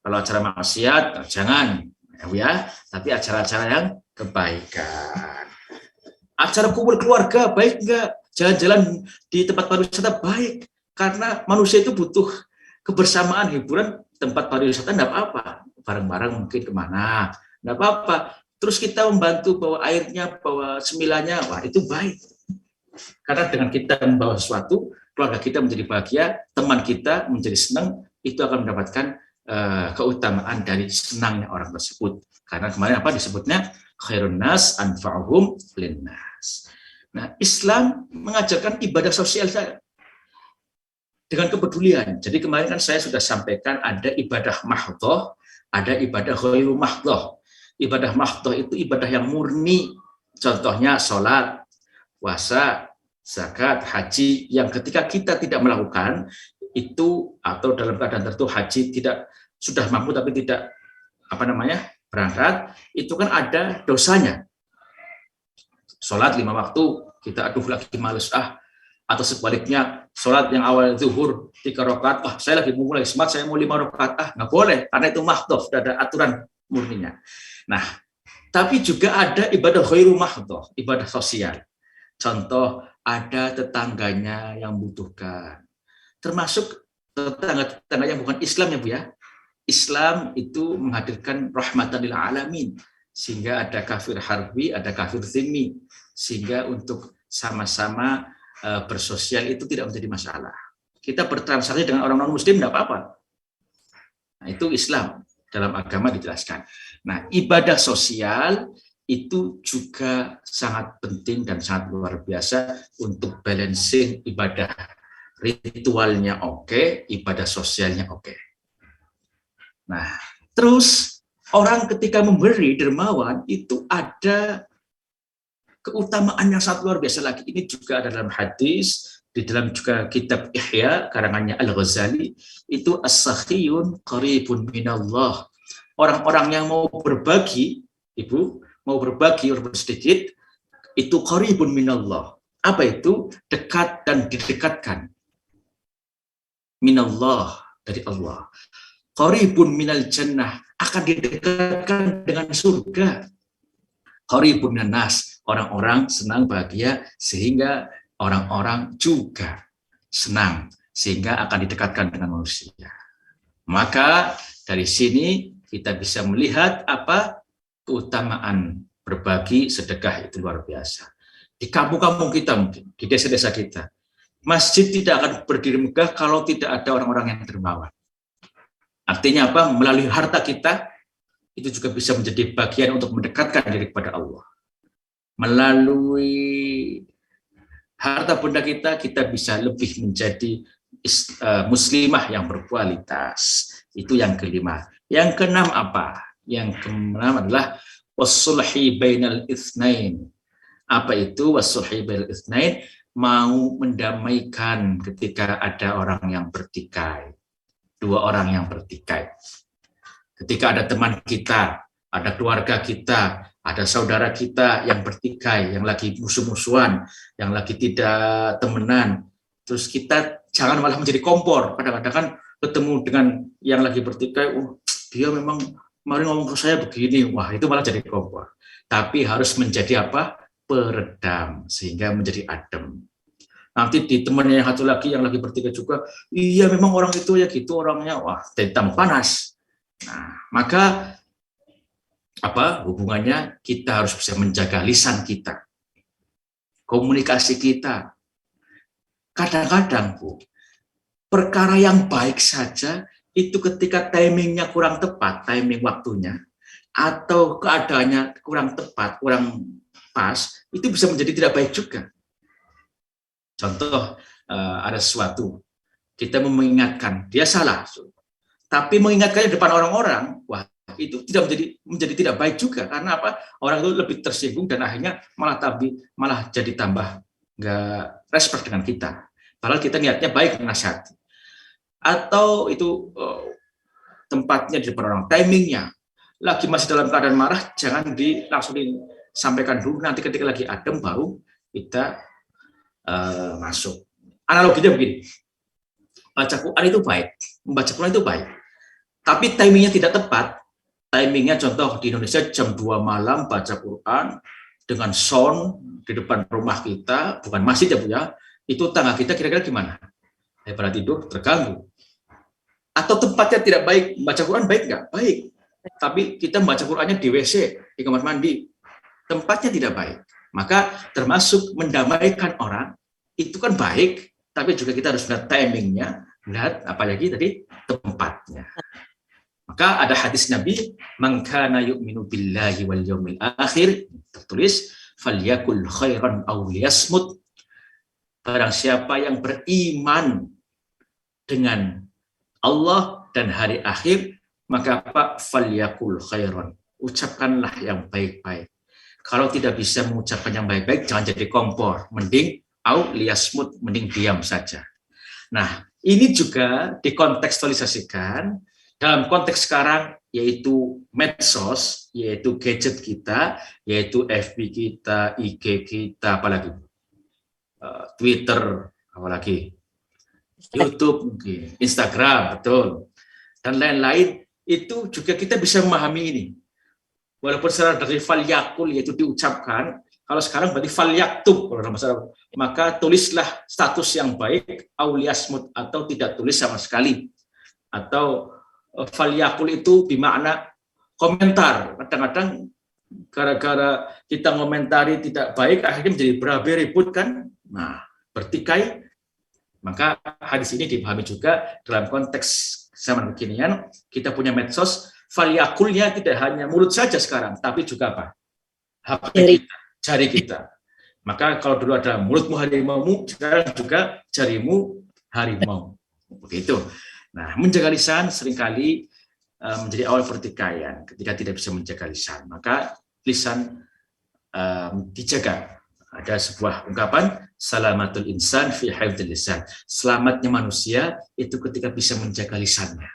Kalau acara maksiat, jangan, ya. Tapi acara-acara yang kebaikan. Acara kumpul keluarga, baik enggak? Jalan-jalan di tempat pariwisata, baik. Karena manusia itu butuh kebersamaan, hiburan, tempat pariwisata enggak apa-apa. bareng-bareng mungkin kemana, nggak apa-apa. Terus kita membantu bawa airnya, bawa semilanya, wah itu baik. Karena dengan kita membawa sesuatu, keluarga kita menjadi bahagia, teman kita menjadi senang, itu akan mendapatkan keutamaan dari senangnya orang tersebut. Karena kemarin apa disebutnya? Khairun nas anfa'uhum linnas. Nah, Islam mengajarkan ibadah sosial saya dengan kepedulian. Jadi kemarin kan saya sudah sampaikan ada ibadah mahdhah, ada ibadah ghairu mahdhah. Ibadah mahdhah itu ibadah yang murni. Contohnya sholat, puasa, zakat, haji, yang ketika kita tidak melakukan itu, atau dalam keadaan tertentu haji tidak sudah mampu tapi tidak berangkat, itu kan ada dosanya. Sholat 5 waktu, kita aduh lagi males atau sebaliknya sholat yang awal zuhur 3 rakaat, saya lagi mulai semangat, saya mau 5 rakaat, nggak boleh, karena itu mahdhah, sudah ada aturan murninya. Nah, tapi juga ada ibadah ghairu mahdhah, ibadah sosial. Contoh, ada tetangganya yang membutuhkan, termasuk tetangga yang bukan Islam ya Bu ya. Islam itu menghadirkan rahmatan lil alamin, sehingga ada kafir harbi, ada kafir zimmi, sehingga untuk sama-sama bersosial itu tidak menjadi masalah. Kita bertransaksi dengan orang non-muslim tidak apa-apa. Nah, itu Islam dalam agama dijelaskan. Nah, ibadah sosial itu juga sangat penting dan sangat luar biasa untuk balancing ibadah ritualnya oke, ibadah sosialnya oke. Nah, terus orang ketika memberi dermawan itu ada keutamaan yang sangat luar biasa lagi. Ini juga ada dalam hadis, di dalam juga kitab Ihya karangannya Al-Ghazali, itu as-sakhiyun qaribun minallah. Orang-orang yang mau berbagi, Ibu, mau berbagi walaupun sedikit, itu qaribun minallah. Apa itu? Dekat dan didekatkan. Minallah, dari Allah. Qaribun minal jannah, akan didekatkan dengan surga. Qaribun minan nas, orang-orang senang bahagia sehingga orang-orang juga senang sehingga akan didekatkan dengan manusia. Maka dari sini kita bisa melihat apa keutamaan berbagi sedekah itu luar biasa. Di kampung-kampung kita mungkin, di desa-desa kita, masjid tidak akan berdiri megah kalau tidak ada orang-orang yang dermawan. Artinya apa? Melalui harta kita, itu juga bisa menjadi bagian untuk mendekatkan diri kepada Allah. Melalui harta benda kita, kita bisa lebih menjadi muslimah yang berkualitas. Itu yang kelima. Yang keenam apa? Yang keenam adalah wassulhi bainal itsnain. Apa itu wassulhi bainal itsnain? Mau mendamaikan ketika ada orang yang bertikai. 2 orang yang bertikai. Ketika ada teman kita, ada keluarga kita, ada saudara kita yang bertikai, yang lagi musuh-musuhan, yang lagi tidak temenan, terus kita jangan malah menjadi kompor. Kadang-kadang kan ketemu dengan yang lagi bertikai, dia memang kemarin ngomong ke saya begini, wah itu malah jadi kompor. Tapi harus menjadi apa? Peredam, sehingga menjadi adem. Nanti di temannya yang satu lagi yang lagi bertikai juga, iya memang orang itu ya gitu orangnya, wah jadi tambah panas. Nah, maka apa hubungannya? Kita harus bisa menjaga lisan kita, komunikasi kita. Kadang-kadang Bu, perkara yang baik saja itu ketika timingnya kurang tepat, timing waktunya, atau keadaannya kurang tepat, kurang pas, itu bisa menjadi tidak baik juga. Contoh, ada sesuatu, kita mengingatkan, dia salah, tapi mengingatkannya di depan orang-orang, wah itu tidak menjadi tidak baik juga, karena apa? Orang itu lebih tersinggung dan akhirnya malah jadi tambah nggak respect dengan kita. Padahal kita niatnya baik menasihati. Atau itu tempatnya di depan orang, timingnya, lagi masih dalam keadaan marah, jangan langsung disampaikan dulu, nanti ketika lagi adem baru kita masuk. Analoginya begini, baca Quran itu baik, membaca Quran itu baik, tapi timingnya tidak tepat. Timingnya contoh di Indonesia jam 2 malam baca Quran dengan sound di depan rumah kita, bukan masjid ya Bu ya, itu tangga kita kira-kira gimana? Daripada tidur terganggu. Atau tempatnya tidak baik, baca Quran baik nggak? Baik, tapi kita membaca Qur'annya di WC, di kamar mandi, tempatnya tidak baik. Maka termasuk mendamaikan orang, itu kan baik, tapi juga kita harus melihat timingnya, melihat apalagi tadi tempatnya. Maka ada hadis Nabi, "Man kana yu'minu billahi wal yaumil akhir", tertulis, "falyakul khairan aw liyasmut". Barang siapa yang beriman dengan Allah dan hari akhir, maka apa? Falyakul khairan. Ucapkanlah yang baik-baik. Kalau tidak bisa mengucapkan yang baik-baik, jangan jadi kompor. Mending au liyasmut, mending diam saja. Nah, ini juga dikontekstualisasikan dalam konteks sekarang, yaitu medsos, yaitu gadget kita, yaitu FB kita, IG kita, apalagi Twitter, apalagi YouTube, mungkin Instagram, betul, dan lain-lain. Itu juga kita bisa memahami ini. Walaupun secara dari fal yakul, yaitu diucapkan, kalau sekarang berarti fal yaktub, kalau dalam bahasa Arab, maka tulislah status yang baik, auliasmut, atau tidak tulis sama sekali. Atau fal yakul itu bermakna komentar. Kadang-kadang gara-gara kita ngomentari tidak baik, akhirnya menjadi berabe ribut kan. Nah, bertikai. Maka hadis ini dipahami juga dalam konteks zaman kekinian, kita punya medsos, faliakulnya tidak hanya mulut saja sekarang, tapi juga apa? HP kita, jari kita. Maka kalau dulu ada mulutmu harimaumu, sekarang juga jarimu harimau. Begitu. Nah, menjaga lisan seringkali menjadi awal pertikaian ketika tidak bisa menjaga lisan. Maka lisan dijaga. Ada sebuah ungkapan, salamatul insan fi hifdzil lisan. Selamatnya manusia itu ketika bisa menjaga lisannya.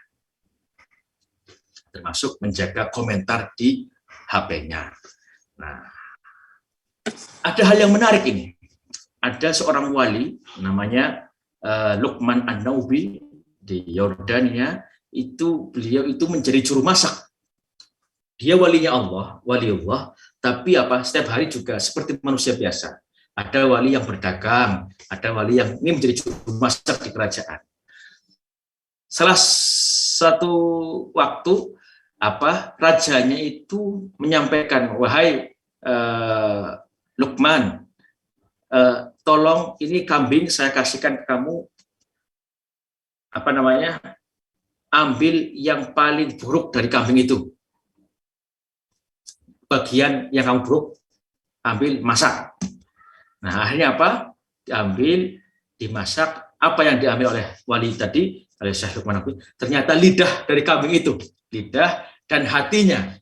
Termasuk menjaga komentar di HP-nya. Nah, ada hal yang menarik ini. Ada seorang wali namanya Luqman An-Naubi di Yordania, beliau itu menjadi juru masak. Dia walinya Allah, wali Allah, tapi setiap hari juga seperti manusia biasa. Ada wali yang berdagang, ada wali yang ini menjadi juru masak di kerajaan. Salah satu waktu rajanya itu menyampaikan, "Wahai Luqman, tolong ini kambing saya kasihkan ke kamu, ambil yang paling buruk dari kambing itu. Bagian yang kamu buruk, ambil, masak." Nah, akhirnya diambil, dimasak. Apa yang diambil oleh wali tadi, oleh Syekh Luqman, ternyata lidah dari kambing itu, lidah dan hatinya.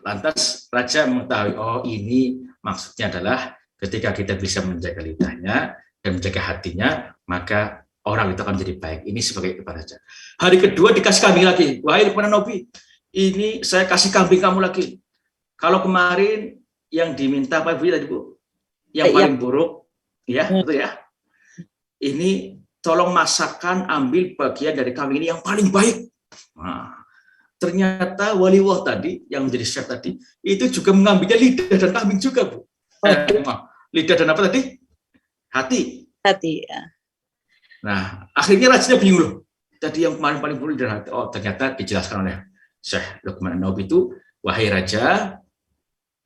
Lantas raja mengetahui, ini maksudnya adalah ketika kita bisa menjaga lidahnya dan menjaga hatinya, maka orang itu akan menjadi baik. Ini sebagai kepada raja. Hari kedua dikasih kambing lagi. "Wahai Luqman Nabi, ini saya kasih kambing kamu lagi. Kalau kemarin yang diminta Bu tadi Bu, yang paling buruk, ya, betul ya. Ini tolong masakkan, ambil bagian dari kambing ini yang paling baik." Nah, ternyata waliwah tadi yang menjadi chef tadi itu juga mengambilnya lidah dan kambing juga Bu. Lidah dan apa tadi? Hati ya. Nah, akhirnya rajanya bingung loh. Tadi yang kemarin paling buruk dan hati. Ternyata dijelaskan oleh Syekh Luqman An-Naubi itu, "Wahai raja,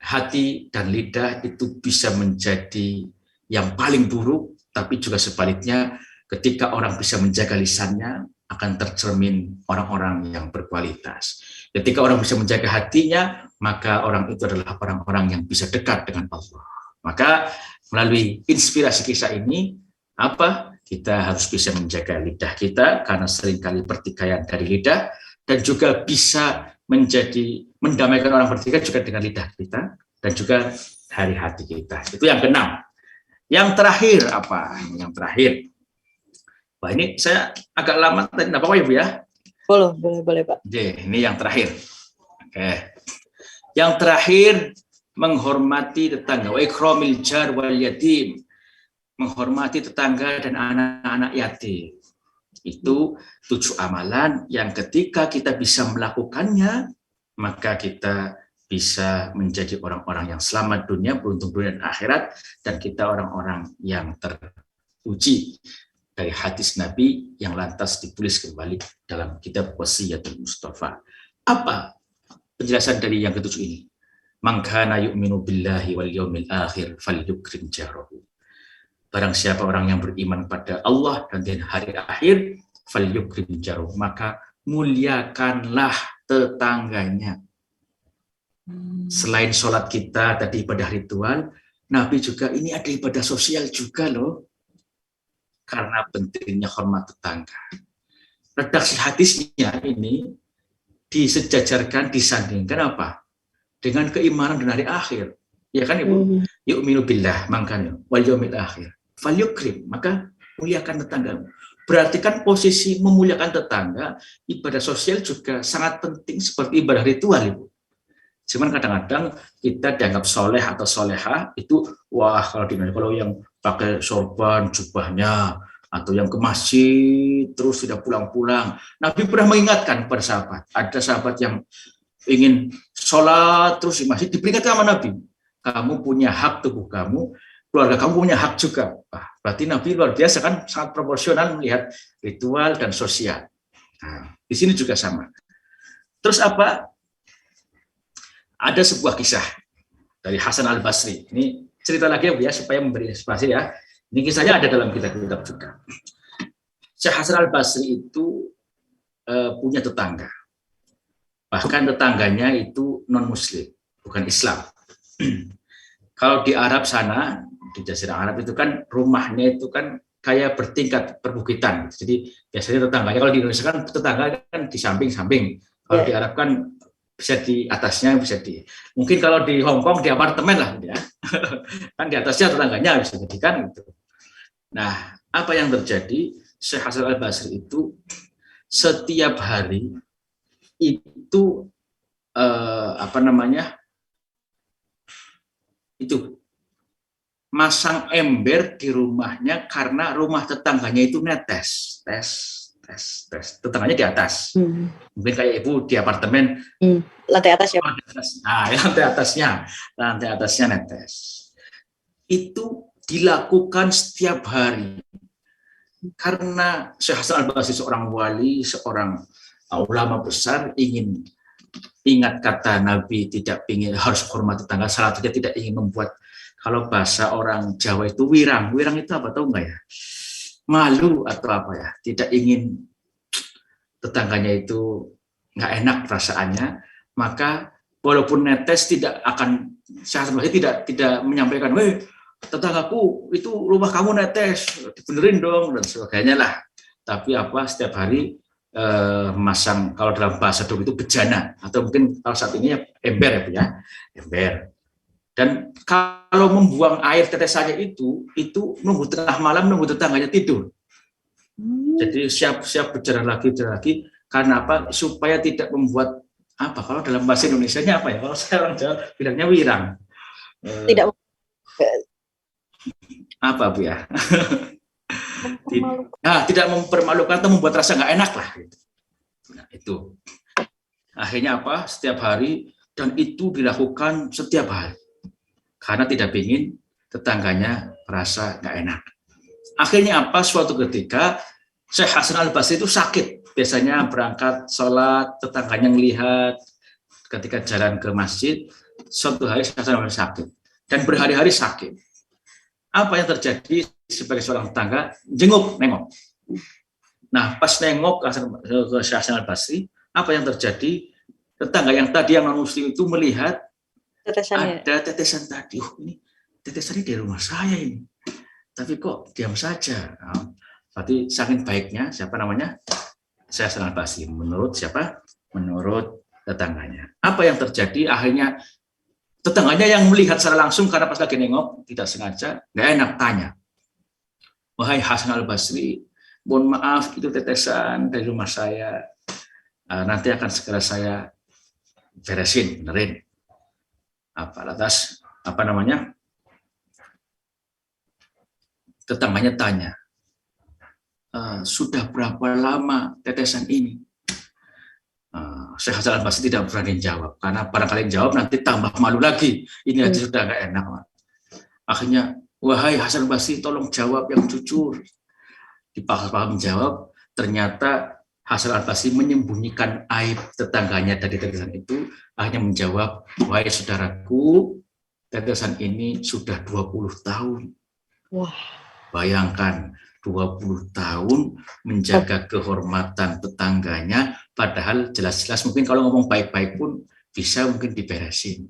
hati dan lidah itu bisa menjadi yang paling buruk, tapi juga sebaliknya ketika orang bisa menjaga lisannya akan tercermin orang-orang yang berkualitas. Ketika orang bisa menjaga hatinya, maka orang itu adalah orang-orang yang bisa dekat dengan Allah." Maka melalui inspirasi kisah ini, kita harus bisa menjaga lidah kita, karena seringkali pertikaian dari lidah, dan juga bisa mendamaikan orang bertikai juga dengan lidah kita, dan juga dari hati kita. Itu yang keenam. Yang terakhir Yang terakhir. Wah, ini saya agak lama tadi, enggak apa-apa ya Bu ya? Boleh Pak. Ini yang terakhir. Oke. Yang terakhir, menghormati tetangga. Wa ikramil jar wal yatim. Menghormati tetangga dan anak-anak yatim. Itu 7 amalan yang ketika kita bisa melakukannya, maka kita bisa menjadi orang-orang yang selamat dunia, beruntung dunia dan akhirat, dan kita orang-orang yang terpuji. dari hadis Nabi yang lantas ditulis kembali dalam kitab Wasiyatul Mustafa. Apa penjelasan dari yang ketujuh ini? Man kana yu'minu billahi wal yawmil akhir falyukrim jarahu. Barang siapa orang yang beriman pada Allah dan hari akhir, falyukrim jarahu, maka muliakanlah tetangganya. Selain sholat kita tadi ibadah ritual, Nabi juga ini ada ibadah sosial juga loh. Karena pentingnya hormat tetangga. Redaksi hadisnya ini disejajarkan, disandingkan apa? Dengan keimanan dan hari akhir. Ya kan Ibu? Yu'minu billah, makanya wal yaumil akhir. Falyukrim, maka muliakan tetanggamu. Berarti kan posisi memuliakan tetangga, ibadah sosial juga sangat penting seperti ibadah ritual, Ibu. Cuman kadang-kadang kita dianggap soleh atau soleha itu, wah kalau yang pakai sorban jubahnya atau yang ke masjid terus tidak pulang-pulang. Nabi pernah mengingatkan kepada sahabat, ada sahabat yang ingin sholat terus di masjid, diperingatkan sama Nabi, kamu punya hak tubuh kamu, keluarga kamu punya hak juga. Berarti Nabi luar biasa kan, sangat proporsional melihat ritual dan sosial. Nah, di sini juga sama. Terus apa? Ada sebuah kisah dari Hasan Al-Basri. Ini cerita lagi ya supaya memberi inspirasi ya. Ini kisahnya ada dalam kitab-kitab juga. Syekh Hasan Al-Basri itu punya tetangga. Bahkan tetangganya itu non-muslim, bukan Islam. Kalau di Arab sana, di Jazirah Arab itu kan rumahnya itu kan kayak bertingkat perbukitan. Jadi biasanya tetangganya, kalau di Indonesia kan tetangga kan di samping-samping. Kalau di Arab kan bisa di atasnya, bisa di, mungkin kalau di Hong Kong di apartemen lah ya. Kan di atasnya tetangganya bisa jadi kan gitu. Nah, apa yang terjadi? Syekh Hasan Al-Basri itu setiap hari itu itu masang ember di rumahnya karena rumah tetangganya itu netes, tetangganya di atas. Mungkin kayak Ibu di apartemen, lantai atas ya. Nah, lantai atasnya netes. Itu dilakukan setiap hari. Karena Syekh Hasan Al-Basri seorang wali, seorang ulama besar, ingin ingat kata Nabi, tidak ingin harus hormat tetangga, salah satunya tidak ingin membuat, kalau bahasa orang Jawa itu wirang. Wirang itu apa, tahu nggak ya? Malu atau apa ya? Tidak ingin tetangganya itu nggak enak perasaannya, maka walaupun netes tidak akan, Syekh Hasan tidak menyampaikan, weh tetanggaku itu rumah kamu netes, dibenerin dong dan sebagainya lah. Tapi apa, setiap hari masang, kalau dalam bahasa dulu itu bejana, atau mungkin kalau saat ini ya ember ya, ember. Dan kalau membuang air tetesannya itu nunggu tengah malam, nunggu tetangganya tidur. Jadi siap berjalan lagi, karena apa? Supaya tidak membuat apa, kalau dalam bahasa Indonesianya apa ya? Kalau saya orang Jawa bilangnya wirang. Tidak apa Bu ya? Tidak mempermalukan atau membuat rasa nggak enak lah. Nah, itu. Akhirnya apa? Setiap hari, dan itu dilakukan setiap hari. Karena tidak ingin tetangganya merasa nggak enak. Akhirnya apa? Suatu ketika Syekh Hasan Al-Basri itu sakit. Biasanya berangkat sholat, tetangganya melihat ketika jalan ke masjid. Suatu hari Syekh Hasan Al-Basri sakit. Dan berhari-hari sakit. Apa yang terjadi? Sebagai seorang tetangga, nengok. Nah, pas nengok ke Syekh Hasan Al-Basri, apa yang terjadi? Tetangga yang tadi yang non-muslim itu melihat tetesannya. Ada tetesan tadi. Oh, ini tetesan ini dari rumah saya ini. Tapi kok diam saja? Nah, berarti saking baiknya, siapa namanya? Syekh Hasan Al-Basri. Menurut siapa? Menurut tetangganya. Apa yang terjadi? Akhirnya tetangganya yang melihat secara langsung, karena pas lagi nengok, tidak sengaja, nggak enak, tanya, wahai Hasan Al-Basri, mohon maaf, itu tetesan dari rumah saya. Nanti akan segera saya beresin, benerin. Tetangganya tanya, sudah berapa lama tetesan ini? Syekh Hasan Al-Basri tidak berani jawab, karena barangkali jawab nanti tambah malu lagi. Ini aja sudah nggak enak. Akhirnya, wahai Hasan Al-Basri, tolong jawab yang jujur. dipaksa menjawab, ternyata Hasan al-Basri menyembunyikan aib tetangganya dari tetesan itu, akhirnya menjawab, wahai saudaraku, tetesan ini sudah 20 tahun. Wah. Bayangkan 20 tahun menjaga kehormatan tetangganya, padahal jelas-jelas mungkin kalau ngomong baik-baik pun bisa mungkin diberesin.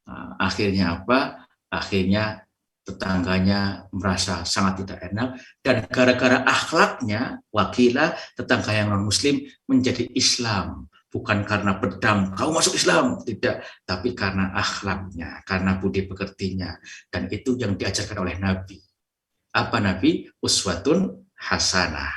Nah, akhirnya apa? Akhirnya tetangganya merasa sangat tidak enak, dan gara-gara akhlaknya, wakilah tetangga yang non-muslim menjadi Islam. Bukan karena pedang, kau masuk Islam, tidak, tapi karena akhlaknya, karena budi pekertinya. Dan itu yang diajarkan oleh Nabi. Apa Nabi? Uswatun hasanah.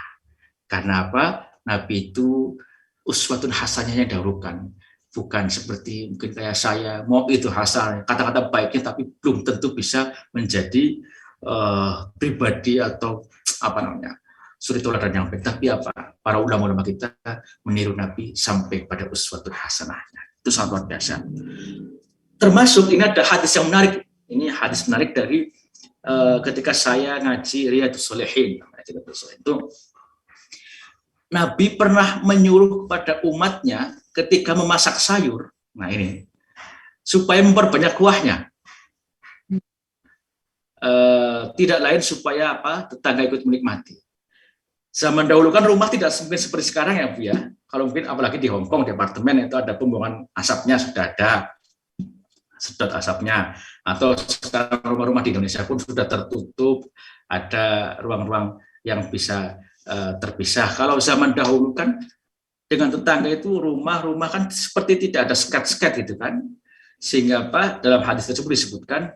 Karena apa? Nabi itu uswatun hasanahnya dahulukan. Bukan seperti mungkin kayak saya, mau itu hasan, kata-kata baiknya, tapi belum tentu bisa menjadi pribadi atau apa namanya, suri teladan yang baik. Tapi apa? Para ulama-ulama kita meniru Nabi sampai pada uswatun hasanahnya. Itu sangat luar biasa. Termasuk ini ada hadis yang menarik. Ini hadis menarik dari ketika saya ngaji Riyadhus Shalihin. Itu Nabi pernah menyuruh kepada umatnya ketika memasak sayur, nah ini, supaya memperbanyak kuahnya. Tidak lain supaya apa? Tetangga ikut menikmati. Zaman dahulu kan rumah tidak mungkin seperti sekarang ya Bu ya. Kalau mungkin apalagi di Hong Kong, di apartemen itu ada pembuangan asapnya sudah ada, sedot asapnya. Atau sekarang rumah-rumah di Indonesia pun sudah tertutup, ada ruang-ruang yang bisa terpisah. Kalau zaman dahulu kan dengan tetangga itu rumah-rumah kan seperti tidak ada sekat-sekat gitu kan. Sehingga apa? Dalam hadis tersebut disebutkan,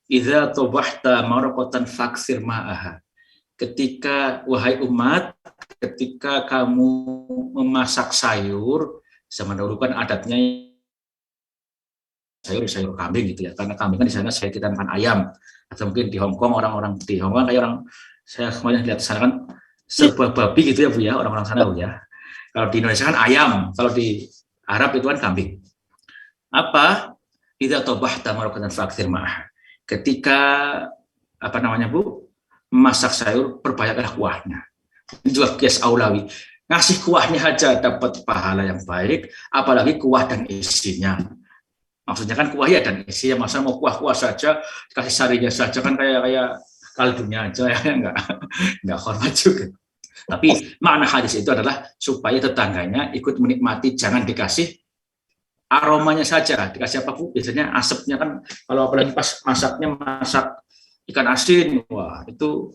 idza tabahta marqatan faksir ma'aha. Ketika wahai umat, ketika kamu memasak sayur, zaman dahulu kan adatnya sayur kambing gitu ya. Karena kambing kan di sana saya kita makan ayam. Atau mungkin di Hong Kong, orang-orang di Hong Kong kayak orang, saya kemarin lihat sana kan serba babi gitu ya Bu ya, orang-orang sana Bu ya. Kalau di Indonesia kan ayam, kalau di Arab itu kan kambing. Apa? Idza tabahta marqatan faksir ma'aha. Ketika apa namanya Bu, masak sayur, perbanyaklah kuahnya. Ini juga kias aulawi. Ngasih kuahnya aja dapat pahala yang baik, apalagi kuah dan isinya. Maksudnya kan kuah ya dan isinya, masa mau kuah-kuah saja, kasih sarinya saja kan kayak kaldunya aja ya, enggak hormat juga. Tapi makna hadis itu adalah supaya tetangganya ikut menikmati, jangan dikasih aromanya saja, dikasih apa Bu? Biasanya asapnya kan, kalau apalagi pas masaknya masak ikan asin, wah itu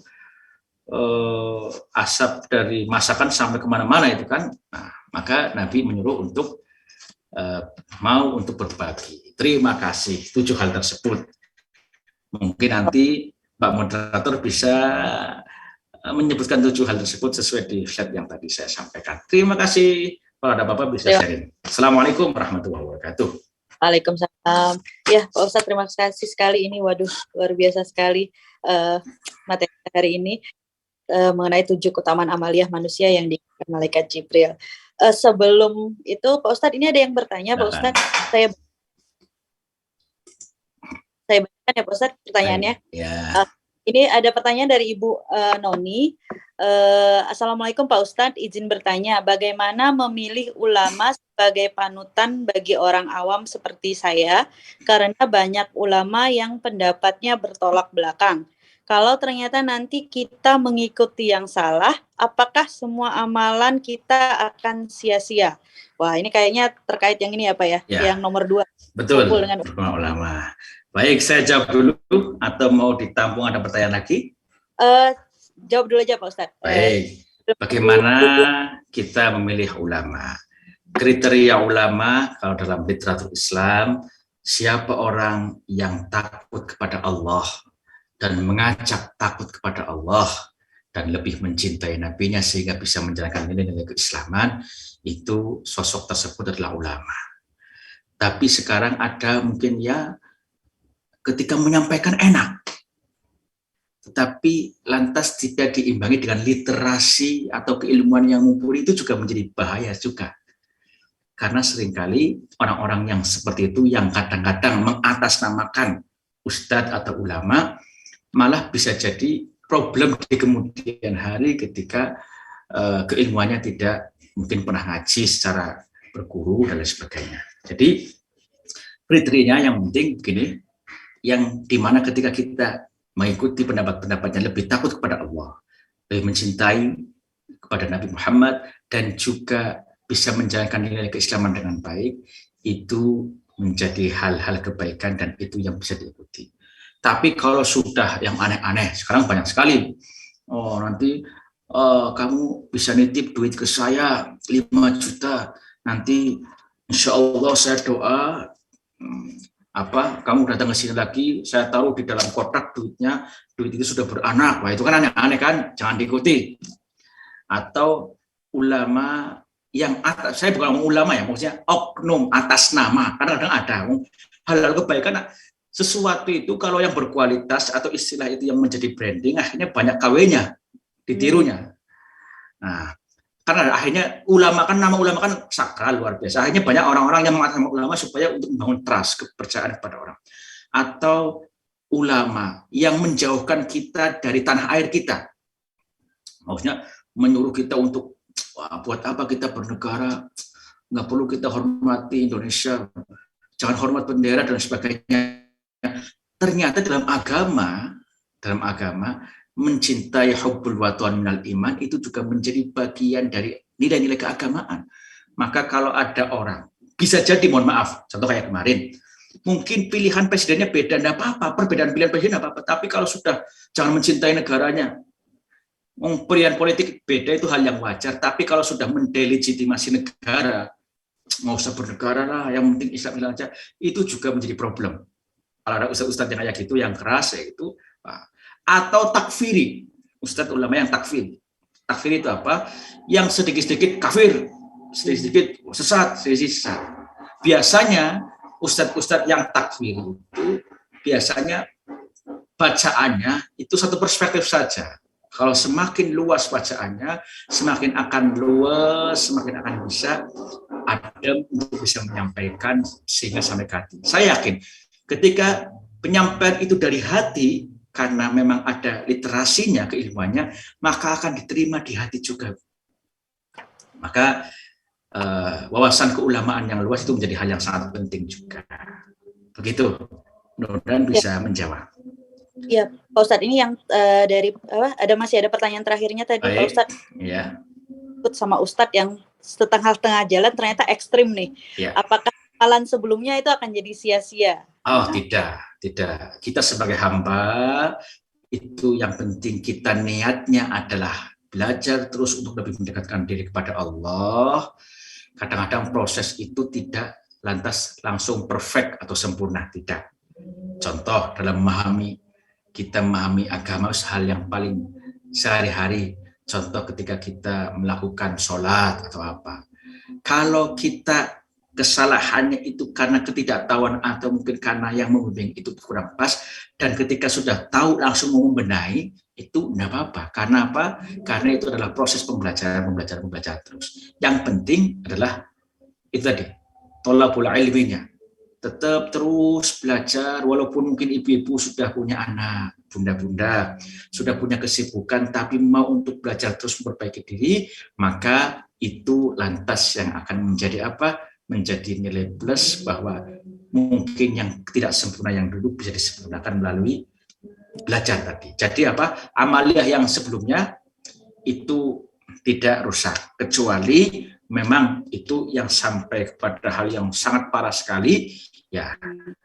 asap dari masakan sampai kemana-mana itu kan. Nah, maka Nabi menyuruh untuk mau untuk berbagi. Terima kasih 7 hal tersebut. Mungkin nanti Pak Moderator bisa menyebutkan 7 hal tersebut sesuai di slide yang tadi saya sampaikan. Terima kasih. Kalau ada Bapak bisa sharing. Assalamualaikum warahmatullahi wabarakatuh. Waalaikumsalam. Ya Pak Ustadz, terima kasih sekali ini. Waduh, luar biasa sekali materi hari ini mengenai 7 keutamaan amaliyah manusia yang diberikan malaikat Jibril. Sebelum itu Pak Ustadz, ini ada yang bertanya Pak Ustadz. Saya bacakan ya Pak Ustadz pertanyaannya. Ya. Ini ada pertanyaan dari Ibu Noni. Assalamualaikum Pak Ustadz, izin bertanya, bagaimana memilih ulama sebagai panutan bagi orang awam seperti saya, karena banyak ulama yang pendapatnya bertolak belakang. Kalau ternyata nanti kita mengikuti yang salah, apakah semua amalan kita akan sia-sia? Wah, ini kayaknya terkait yang ini ya Pak ya, yang nomor 2. Betul, dengan ulama. Baik, saya jawab dulu atau mau ditampung ada pertanyaan lagi? Jawab dulu aja Pak Ustadz. Baik, bagaimana kita memilih ulama? Kriteria ulama kalau dalam literatur Islam, siapa orang yang takut kepada Allah dan mengajak takut kepada Allah dan lebih mencintai nabinya sehingga bisa menjalankan nilai-nilai keislaman, itu sosok tersebut adalah ulama. Tapi sekarang ada mungkin ya ketika menyampaikan enak, tetapi lantas tidak diimbangi dengan literasi atau keilmuan yang mumpuni, itu juga menjadi bahaya juga. Karena seringkali orang-orang yang seperti itu yang kadang-kadang mengatasnamakan ustadz atau ulama, malah bisa jadi problem di kemudian hari ketika keilmuannya tidak mungkin pernah ngaji secara berguru dan lain sebagainya. Jadi kriterianya yang penting begini, yang dimana ketika kita mengikuti pendapat-pendapatnya lebih takut kepada Allah, lebih mencintai kepada Nabi Muhammad, dan juga bisa menjalankan nilai keislaman dengan baik, itu menjadi hal-hal kebaikan dan itu yang bisa diikuti. Tapi kalau sudah yang aneh-aneh, sekarang banyak sekali. Oh, nanti kamu bisa nitip duit ke saya 5 juta. Nanti insya Allah saya doa kamu datang ke sini lagi, saya taruh di dalam kotak duitnya, duit itu sudah beranak. Wah, itu kan aneh-aneh kan, jangan diikuti. Atau ulama yang atas, saya bukan ngomong ulama ya, maksudnya oknum atas nama, karena kadang ada hal-hal kebaikan. Sesuatu itu kalau yang berkualitas atau istilah itu yang menjadi branding, akhirnya banyak KW-nya, ditirunya. Nah, karena akhirnya ulama kan, nama ulama kan sakral luar biasa. Akhirnya banyak orang-orang yang mengatakan ulama supaya untuk membangun trust, kepercayaan kepada orang. Atau ulama yang menjauhkan kita dari tanah air kita. Maksudnya menyuruh kita untuk buat apa kita bernegara, nggak perlu kita hormati Indonesia, jangan hormat bendera dan sebagainya. Ternyata dalam agama mencintai hubbul watan minal iman itu juga menjadi bagian dari nilai-nilai keagamaan. Maka kalau ada orang, bisa jadi, mohon maaf, contoh kayak kemarin, mungkin pilihan presidennya beda, enggak apa-apa, perbedaan pilihan presiden enggak apa-apa, tapi kalau sudah jangan mencintai negaranya, pilihan politik beda itu hal yang wajar, tapi kalau sudah mendelegitimasi negara, nggak usah bernegara lah, yang penting Islam aja, itu juga menjadi problem. Kalau ada ustadz-ustadz yang kayak gitu, yang keras ya itu, atau takfiri, ustadz ulama yang takfir. Takfir itu apa? Yang sedikit-sedikit kafir, sedikit-sedikit sesat, sedikit sesat. Biasanya ustadz-ustadz yang takfir itu biasanya bacaannya itu satu perspektif saja. Kalau semakin luas bacaannya, semakin akan luas, semakin akan bisa adem untuk bisa menyampaikan sehingga sampai ke hati. Saya yakin ketika penyampaian itu dari hati, karena memang ada literasinya, keilmuannya, maka akan diterima di hati juga. Maka wawasan keulamaan yang luas itu menjadi hal yang sangat penting juga. Begitu, mudah-mudahan bisa menjawab. Ya, Pak Ustadz, ini yang dari masih ada pertanyaan terakhirnya tadi. Baik, Pak Ustadz. Ya. Ikut sama Ustadz yang setengah jalan ternyata ekstrim nih. Ya. Apakah amalan sebelumnya itu akan jadi sia-sia? Oh, tidak. Kita sebagai hamba itu yang penting kita niatnya adalah belajar terus untuk lebih mendekatkan diri kepada Allah. Kadang-kadang proses itu tidak lantas langsung perfect atau sempurna, tidak. Contoh dalam kita memahami agama hal yang paling sehari-hari. Contoh ketika kita melakukan sholat atau apa. Kalau kita kesalahannya itu karena ketidaktahuan atau mungkin karena yang membimbing itu kurang pas, dan ketika sudah tahu langsung mau membenahi, itu tidak apa-apa. Karena apa? Karena itu adalah proses pembelajaran terus. Yang penting adalah itu tadi, thalabul ilminya. Tetap terus belajar, walaupun mungkin ibu-ibu sudah punya anak, bunda-bunda sudah punya kesibukan, tapi mau untuk belajar terus memperbaiki diri, maka itu lantas yang akan menjadi apa? Menjadi nilai plus bahwa mungkin yang tidak sempurna yang dulu bisa disempurnakan melalui belajar tadi. Jadi apa? Amaliyah yang sebelumnya itu tidak rusak, kecuali memang itu yang sampai kepada hal yang sangat parah sekali, ya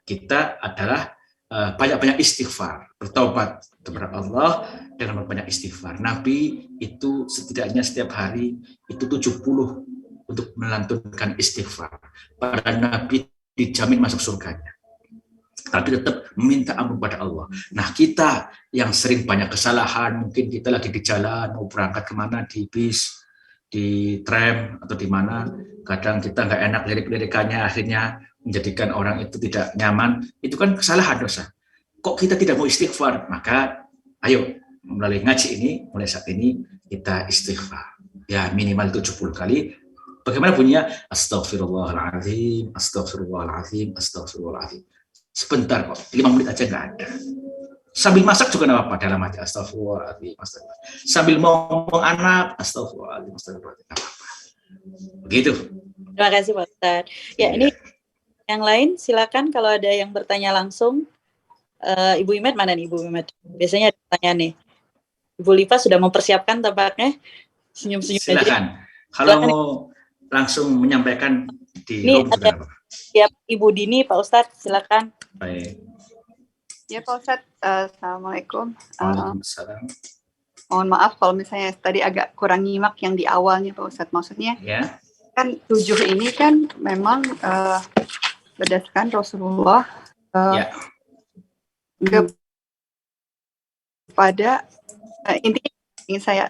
kita adalah banyak-banyak istighfar, bertobat kepada Allah dengan banyak istighfar. Nabi itu setidaknya setiap hari itu 70 untuk melantunkan istighfar. Para nabi dijamin masuk surganya. Tapi tetap meminta ampun pada Allah. Nah, kita yang sering banyak kesalahan, mungkin kita lagi di jalan, mau berangkat kemana, di bis, di tram, atau di mana, kadang kita nggak enak lirik-lirikannya, akhirnya menjadikan orang itu tidak nyaman, itu kan kesalahan, dosa. Kok kita tidak mau istighfar? Maka, ayo, melalui ngaji ini, mulai saat ini, kita istighfar. Ya, minimal 70 kali. Bagaimana bunyinya? Astaghfirullahaladzim, astaghfirullahaladzim, astaghfirullahaladzim. Sebentar kok, 5 menit aja nggak ada. Sambil masak juga nggak apa-apa dalam hati, astagfirullahaladzim, astagfirullahaladzim. Sambil ngomong anak, astagfirullahaladzim, astagfirullahaladzim, nggak apa-apa. Begitu. Terima kasih Pak Ustadz. Ya, ini yang lain silakan kalau ada yang bertanya langsung. Ibu Imet mana nih Ibu Imet? Biasanya ada pertanyaan nih. Ibu Liva sudah mempersiapkan tampaknya. Senyum-senyum aja. Silakan. Kalau mau langsung menyampaikan di ini room ada siap Ibu Dini, Pak Ustadz, silakan. Baik. Ya Pak Ustadz, Assalamualaikum. Waalaikumsalam. Mohon maaf kalau misalnya tadi agak kurang nyimak yang di awalnya Pak Ustadz. Maksudnya Ya. kan 7 ini kan memang berdasarkan Rasulullah Ya. kepada intinya ingin saya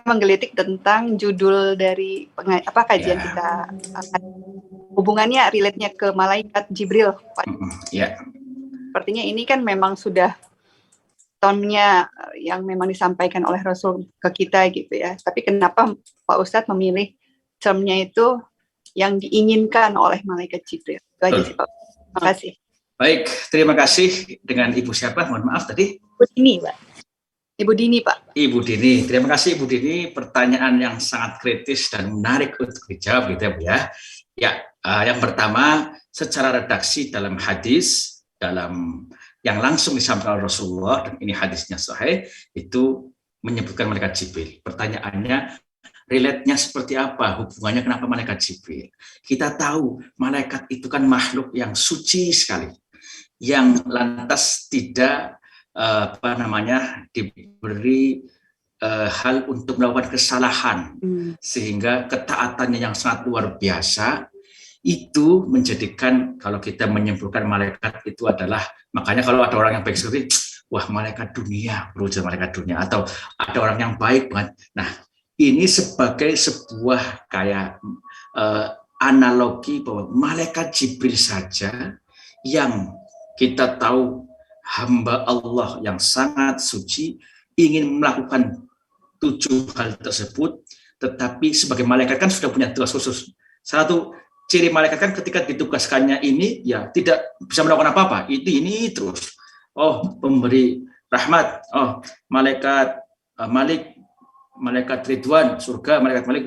menggelitik tentang judul dari kajian Ya. kita, hubungannya relate-nya ke malaikat Jibril. Ya. Sepertinya ini kan memang sudah tonnya yang memang disampaikan oleh Rasul ke kita gitu ya. Tapi kenapa Pak Ustadz memilih termnya itu yang diinginkan oleh malaikat Jibril? Itu aja sih Pak. Terima kasih. Baik, terima kasih. Dengan Ibu siapa? Mohon maaf tadi. Ibu Dini, Pak. Ibu Dini, Pak. Ibu Dini, terima kasih Ibu Dini. Pertanyaan yang sangat kritis dan menarik untuk dijawab gitu ya Bu ya. Ya, yang pertama secara redaksi dalam hadis, dalam yang langsung disampaikan oleh Rasulullah, dan ini hadisnya sahih, itu menyebutkan malaikat Jibril. Pertanyaannya, relate-nya seperti apa? Hubungannya kenapa malaikat Jibril? Kita tahu malaikat itu kan makhluk yang suci sekali, yang lantas tidak diberi hal untuk melakukan kesalahan, sehingga ketaatannya yang sangat luar biasa itu menjadikan kalau kita menyimpulkan malaikat itu adalah, makanya kalau ada orang yang baik sekali, wah malaikat dunia, berujar malaikat dunia, atau ada orang yang baik banget. Nah, ini sebagai sebuah kayak analogi bahwa malaikat Jibril saja yang kita tahu hamba Allah yang sangat suci ingin melakukan 7 hal tersebut, tetapi sebagai malaikat kan sudah punya tugas khusus. Satu ciri malaikat kan ketika ditugaskannya ini ya tidak bisa melakukan apa-apa, ini terus. Oh, pemberi rahmat, oh malaikat Malik, malaikat Ridwan, surga, malaikat Malik.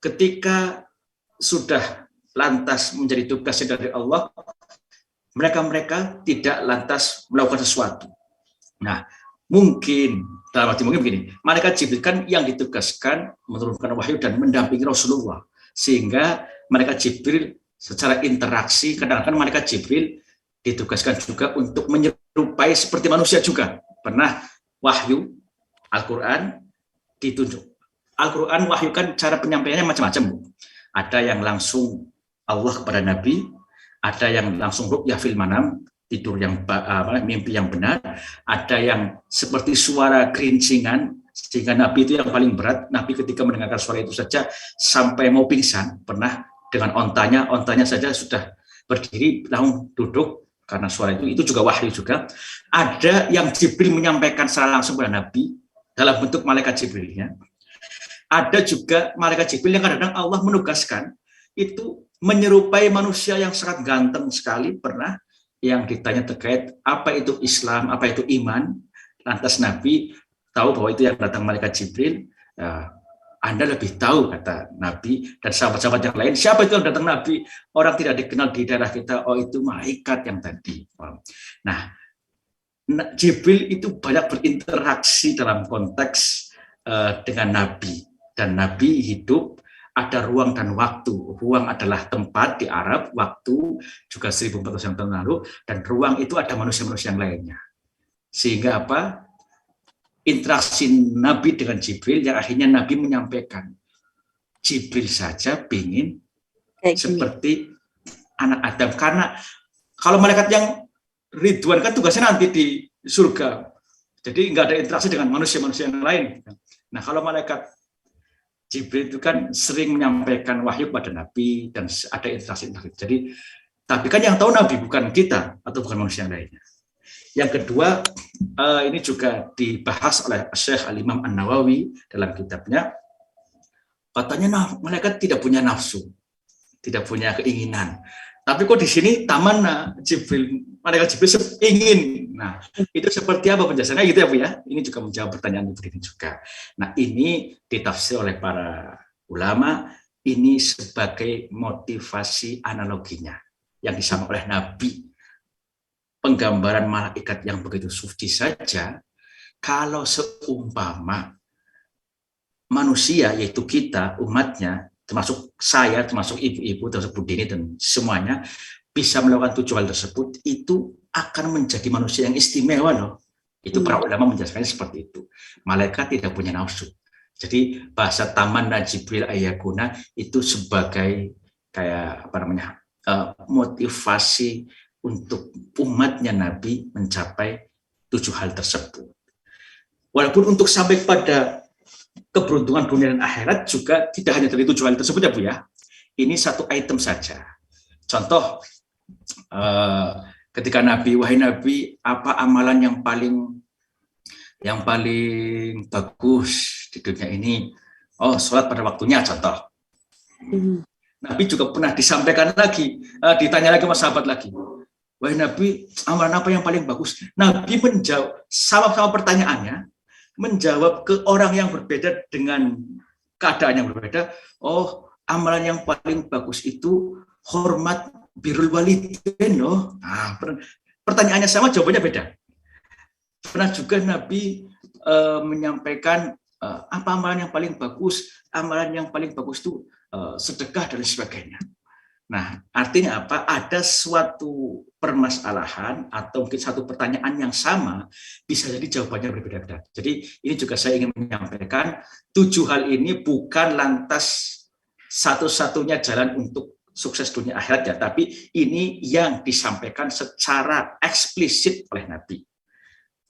Ketika sudah lantas menjadi tugasnya dari Allah, mereka tidak lantas melakukan sesuatu. Nah, mungkin dalam arti mungkin begini, malaikat Jibril kan yang ditugaskan menurunkan wahyu dan mendampingi Rasulullah, sehingga malaikat Jibril secara interaksi, kadang-kadang malaikat Jibril ditugaskan juga untuk menyerupai seperti manusia juga. Pernah wahyu Al-Quran ditunjuk. Al-Quran wahyu kan cara penyampaiannya macam-macam, Bu. Ada yang langsung Allah kepada Nabi, ada yang langsung ru'yah fil manam, tidur yang mimpi yang benar, ada yang seperti suara gerincingan, sehingga Nabi itu yang paling berat. Nabi ketika mendengarkan suara itu saja sampai mau pingsan, pernah dengan ontanya saja sudah berdiri langsung duduk karena suara itu juga wahyu juga. Ada yang Jibril menyampaikan secara langsung kepada Nabi dalam bentuk malaikat Jibrilnya. Ada juga malaikat Jibril yang kadang-kadang Allah menugaskan itu menyerupai manusia yang sangat ganteng sekali. Pernah yang ditanya terkait apa itu Islam, apa itu iman, lantas Nabi tahu bahwa itu yang datang malaikat Jibril. Anda lebih tahu, kata Nabi dan sahabat-sahabat yang lain, siapa itu yang datang Nabi? Orang tidak dikenal di daerah kita, oh itu malaikat yang tadi. Nah, Jibril itu banyak berinteraksi dalam konteks dengan Nabi, dan Nabi hidup ada ruang dan waktu. Ruang adalah tempat di Arab, waktu juga 1400 tahun lalu, dan ruang itu ada manusia-manusia yang lainnya. Sehingga apa? Interaksi Nabi dengan Jibril yang akhirnya Nabi menyampaikan, Jibril saja ingin seperti anak Adam. Karena kalau malaikat yang Ridwan kan tugasnya nanti di surga, jadi nggak ada interaksi dengan manusia-manusia yang lain. Nah, kalau malaikat Jibril itu kan sering menyampaikan wahyu pada Nabi dan ada interaksi. Jadi, tapi kan yang tahu Nabi bukan kita atau bukan manusia yang lainnya. Yang kedua, ini juga dibahas oleh Syekh Al-Imam An-Nawawi dalam kitabnya. Katanya malaikat tidak punya nafsu, tidak punya keinginan, Tapi kok di sini tamanna Jibril, malaikat Jibril ingin. Nah, itu seperti apa penjelasannya gitu ya Bu ya? Ini juga menjawab pertanyaan Ibu ini juga. Nah, ini ditafsir oleh para ulama ini sebagai motivasi analoginya yang disampaikan oleh Nabi. Penggambaran malaikat yang begitu suci saja, kalau seumpama manusia, yaitu kita, umatnya, termasuk saya, termasuk ibu-ibu, termasuk Bu Dini, dan semuanya, bisa melakukan 7 hal tersebut, itu akan menjadi manusia yang istimewa loh. Itu para ulama menjelaskannya seperti itu. Malaikat tidak punya nafsu. Jadi bahasa tamanna Jibril ayakuna itu sebagai kayak apa namanya motivasi untuk umatnya Nabi mencapai 7 hal tersebut. Walaupun untuk sampai pada keberuntungan dunia dan akhirat juga tidak hanya dari 7 hal tersebut ya Bu ya. Ini satu item saja. Contoh, ketika Nabi, wahai Nabi, apa amalan yang paling bagus di dunia ini? Oh, sholat pada waktunya, contoh. Nabi juga pernah disampaikan lagi, ditanya lagi sama sahabat lagi. Wahai Nabi, amalan apa yang paling bagus? Nabi menjawab sama-sama pertanyaannya, menjawab ke orang yang berbeda dengan keadaan yang berbeda. Oh, amalan yang paling bagus itu hormat birrul walidain loh. Nah, pertanyaannya sama, jawabannya beda. Pernah juga Nabi menyampaikan apa amalan yang paling bagus? Amalan yang paling bagus itu sedekah dan sebagainya. Nah, artinya apa? Ada suatu permasalahan atau mungkin satu pertanyaan yang sama, bisa jadi jawabannya berbeda-beda. Jadi ini juga saya ingin menyampaikan 7 hal ini bukan lantas satu-satunya jalan untuk sukses dunia akhirat ya, tapi ini yang disampaikan secara eksplisit oleh Nabi.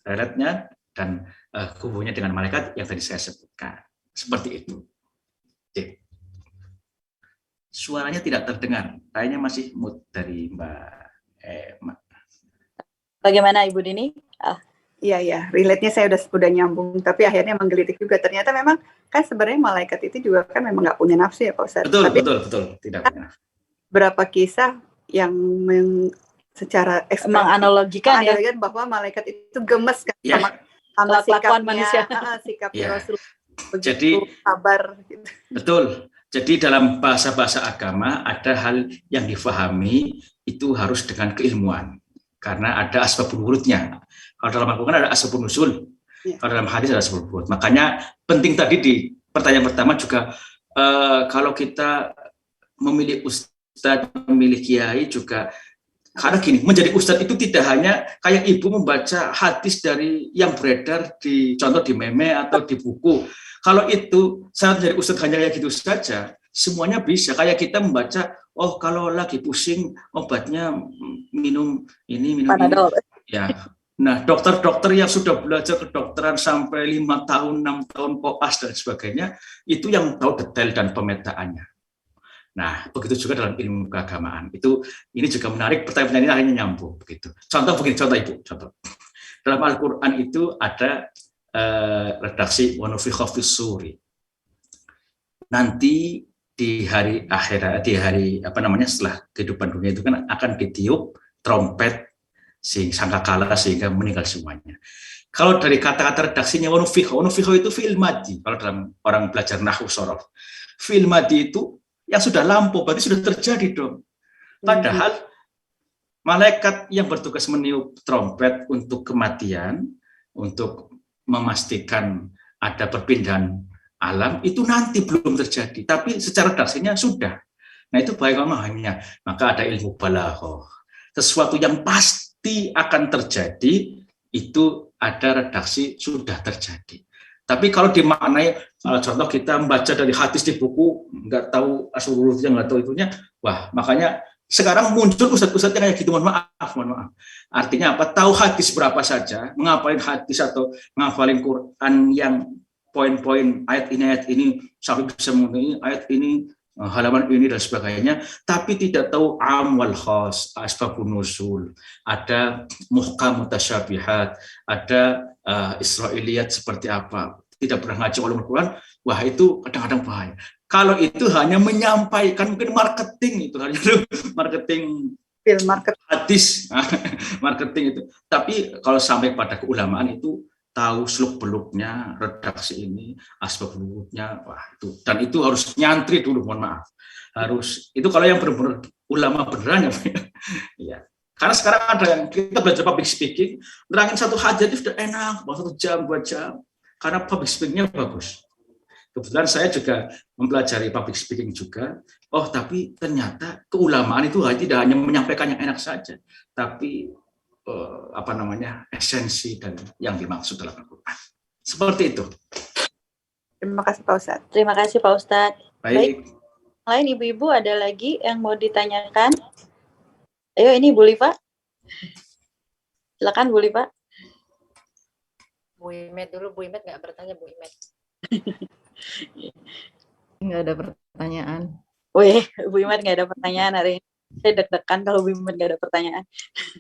Relate-nya dan hubungannya dengan malaikat yang tadi saya sebutkan. Seperti itu. Oke. Suaranya tidak terdengar, kayaknya masih mute dari Mbak Emma. Bagaimana Ibu Dini? Iya, relate-nya saya udah nyambung, tapi akhirnya menggelitik juga. Ternyata memang kan sebenarnya malaikat itu juga kan memang nggak punya nafsu ya Pak Ustadz. Betul, tidak punya nafsu. Berapa kisah yang secara menganalogikan bahwa malaikat itu gemes kan sama sikapnya manusia. Sikapnya Rasul. Jadi sabar gitu. Betul. Jadi dalam bahasa-bahasa agama ada hal yang difahami itu harus dengan keilmuan. Karena ada asbabun wurudnya. Kalau dalam Al-Quran ada asbabun nuzul. Kalau dalam hadis ada asbabun wurud. Makanya penting tadi di pertanyaan pertama juga kalau kita memilih ustadz, memilih kiai juga, karena gini, menjadi ustadz itu tidak hanya kayak ibu membaca hadis dari yang beredar di contoh di meme atau di buku. Kalau itu saat menjadi ustadz hanya kayak gitu saja, semuanya bisa. Kayak kita membaca, oh kalau lagi pusing obatnya minum ini, minum Panadol. Ini. Ya. Nah, dokter-dokter yang sudah belajar kedokteran sampai 5 tahun, 6 tahun koas dan sebagainya, itu yang tahu detail dan pemetaannya. Nah, begitu juga dalam ilmu keagamaan. Ini juga menarik, pertanyaan ini akhirnya nyambung begitu. Contoh begini, Ibu, contoh. Dalam Al-Qur'an itu ada redaksi wa nufikha fis suri. Nanti di hari akhirat, di hari setelah kehidupan dunia itu kan akan ditiup trompet sangkakala sehingga meninggal semuanya. Kalau dari kata-kata redaksinya wa nufikha itu fi'il madhi. Kalau dalam orang belajar nahwu shorof, fi'il madhi itu yang sudah lampau, berarti sudah terjadi dong. Padahal malaikat yang bertugas meniup trompet untuk kematian, untuk memastikan ada perpindahan alam, itu nanti belum terjadi. Tapi secara redaksinya sudah. Nah itu baik memahaminya. Maka ada ilmu balaghah. Sesuatu yang pasti akan terjadi, itu ada redaksi sudah terjadi. Tapi kalau dimaknai, contoh kita membaca dari hadis di buku, nggak tahu asal-usulnya, nggak tahu itunya, wah makanya sekarang muncul ustadz-ustadz yang kayak gitu, mohon maaf. Artinya apa? Tahu hadis berapa saja, menghafalin hadis atau menghafalin Quran yang poin-poin ayat ini sampai bisa mengenai ayat ini, halaman ini dan sebagainya, tapi tidak tahu am wal khas, asbabun nuzul, ada muhkam mutasyabihat, ada Israiliyat seperti apa, tidak pernah ngaji ulumul Quran, wah itu kadang-kadang bahaya. Kalau itu hanya menyampaikan, mungkin marketing itu hanya marketing Film market. hadis, marketing itu. Tapi kalau sampai pada keulamaan itu tahu seluk-beluknya redaksi ini, asbab nurutnya, wah itu. Dan itu harus nyantri dulu, mohon maaf. Harus itu kalau yang benar-benar ulama beneran ya. Ya. Karena sekarang ada yang kita belajar public speaking, nerangin satu hajat itu sudah enak, 1 jam, 2 jam. Karena public speaking-nya bagus. Kebetulan saya juga mempelajari public speaking juga. Oh, tapi ternyata keulamaan itu tidak hanya menyampaikan yang enak saja, tapi esensi dan yang dimaksud dalam Al-Quran. Seperti itu. Terima kasih Pak Ustadz. Terima kasih Pak Ustadz. Baik. Lain ibu-ibu ada lagi yang mau ditanyakan? Ayo ini Bu Liva. Silakan Bu Liva. Bu Imet dulu, Bu Imet nggak bertanya, Bu Imet. Nggak ada pertanyaan. Wih, Bu Imet nggak ada pertanyaan hari ini. Saya deg-degan kalau Bu Imet nggak ada pertanyaan.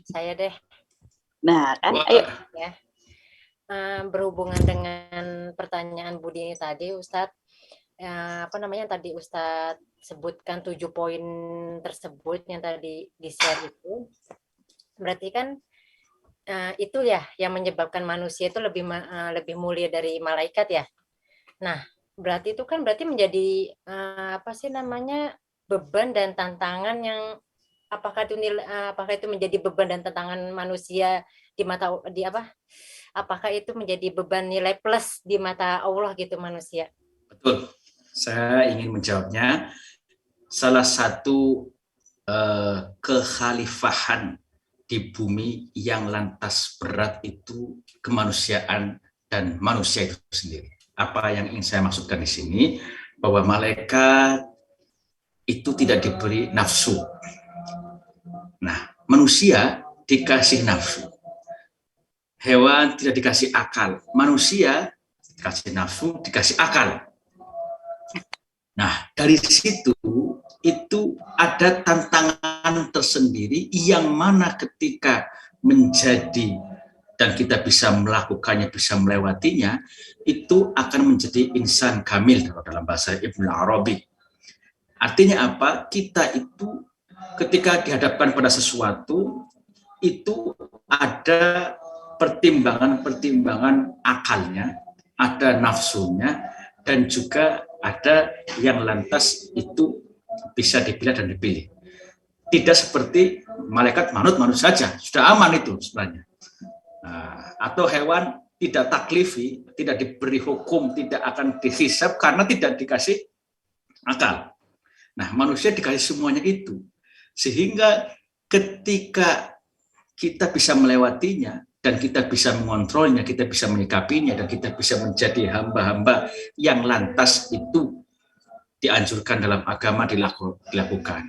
Saya deh. Nah, kan, Wah. ayo. Ya. Berhubungan dengan pertanyaan Bu Dini tadi, Ustadz, tadi Ustadz sebutkan 7 poin tersebut yang tadi di-share itu, berarti kan itu ya yang menyebabkan manusia itu lebih mulia dari malaikat ya. Nah, berarti itu kan menjadi beban dan tantangan yang apakah itu menjadi beban dan tantangan manusia apakah itu menjadi beban nilai plus di mata Allah gitu manusia? Betul. Saya ingin menjawabnya. Salah satu kekhalifahan di bumi yang lantas berat itu kemanusiaan dan manusia itu sendiri. Apa yang ingin saya maksudkan di sini, bahwa malaikat itu tidak diberi nafsu. Nah, manusia dikasih nafsu. Hewan tidak dikasih akal. Manusia dikasih nafsu, dikasih akal. Nah, dari situ itu ada tantangan tersendiri yang mana ketika menjadi dan kita bisa melakukannya, bisa melewatinya, itu akan menjadi insan kamil dalam bahasa Ibnu Arabi. Artinya apa? Kita itu ketika dihadapkan pada sesuatu, itu ada pertimbangan-pertimbangan akalnya, ada nafsunya, dan juga ada yang lantas itu bisa dipilih dan dipilih. Tidak seperti malaikat manut saja, sudah aman itu sebenarnya. Atau hewan tidak taklifi, tidak diberi hukum, tidak akan dihisab karena tidak dikasih akal. Nah, manusia dikasih semuanya itu. Sehingga ketika kita bisa melewatinya, dan kita bisa mengontrolnya, kita bisa menyikapinya, dan kita bisa menjadi hamba-hamba yang lantas itu dianjurkan dalam agama dilakukan.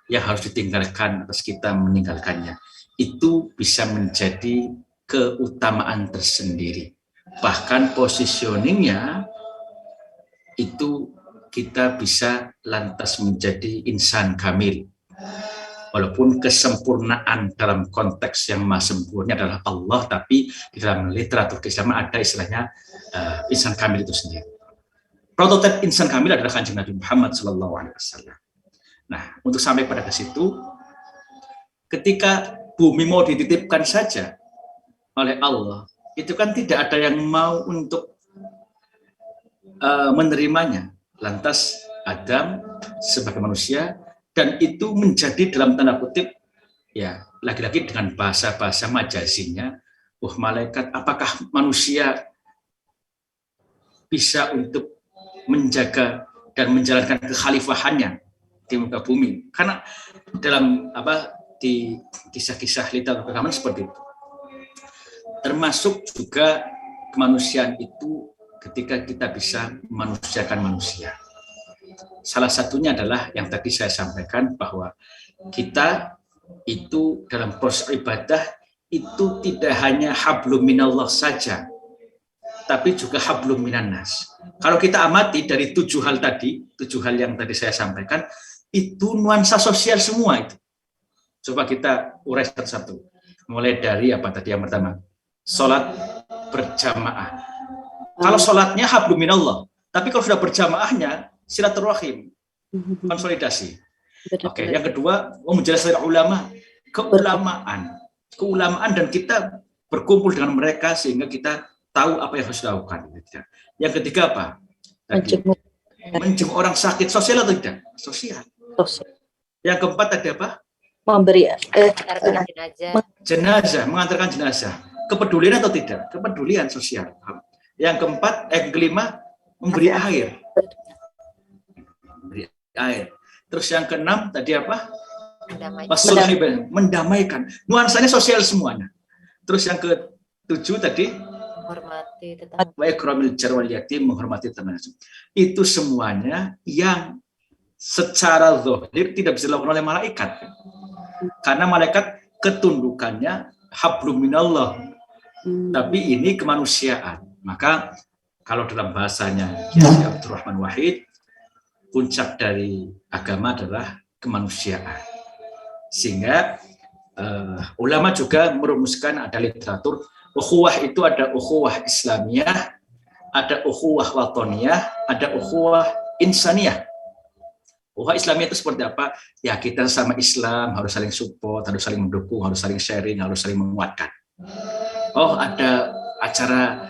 Yang harus ditinggalkan atas kita meninggalkannya. Itu bisa menjadi keutamaan tersendiri. Bahkan positioningnya itu kita bisa lantas menjadi insan kamil. Walaupun kesempurnaan dalam konteks yang maha sempurna adalah Allah, tapi di dalam literatur keislaman ada istilahnya insan kamil itu sendiri. Prototipe insan kamil adalah Kanjeng Nabi Muhammad SAW. Nah, untuk sampai pada ke situ, ketika bumi mau dititipkan saja oleh Allah, itu kan tidak ada yang mau untuk menerimanya. Lantas Adam sebagai manusia, dan itu menjadi dalam tanda kutip, ya lagi-lagi dengan bahasa-bahasa majazinya, malaikat, apakah manusia bisa untuk menjaga dan menjalankan kekhalifahannya di muka bumi? Karena dalam di kisah-kisah literatur keagamaan seperti itu. Termasuk juga kemanusiaan itu ketika kita bisa memanusiakan manusia. Salah satunya adalah yang tadi saya sampaikan, bahwa kita itu dalam proses ibadah itu tidak hanya hablum minallah saja, tapi juga hablum minannas. Kalau kita amati dari 7 hal tadi, 7 hal yang tadi saya sampaikan, itu nuansa sosial semua itu. Coba kita urai satu-satu. Mulai dari apa tadi yang pertama? Sholat berjamaah. Kalau sholatnya hablum minallah, tapi kalau sudah berjamaahnya, silaturahim, konsolidasi. Benar, Oke, benar. yang kedua, menjelaskan ulama, keulamaan dan kita berkumpul dengan mereka sehingga kita tahu apa yang harus dilakukan. Yang ketiga apa? Tadi, Menjenguk menjenguk orang sakit, sosial atau tidak? Sosial. sosial. Yang keempat tadi apa? Memberi Mengantarkan jenazah. Jenazah, mengantarkan jenazah. Kepedulian atau tidak? Kepedulian sosial. Yang keempat, yang kelima, memberi air. Memberi air. Terus yang keenam tadi apa? Mendamaikan. Nuansanya sosial semuanya. Terus yang ketujuh tadi, Menghormati tetangga. wa ikramil jar wal yatim, menghormati teman. Itu semuanya yang secara zahir tidak bisa dilakukan oleh malaikat. Karena malaikat ketundukannya hablum minallah. Tapi ini kemanusiaan. Maka kalau dalam bahasanya Kiai Abdurrahman Wahid, puncak dari agama adalah kemanusiaan. Sehingga ulama juga merumuskan, ada literatur ukhuwah itu ada ukhuwah Islamiyah, ada ukhuwah watoniyah, ada ukhuwah insaniyah. Ukhuwah Islamiyah itu seperti apa? Ya kita sama Islam harus saling support, harus saling mendukung, harus saling sharing, harus saling menguatkan. Oh ada acara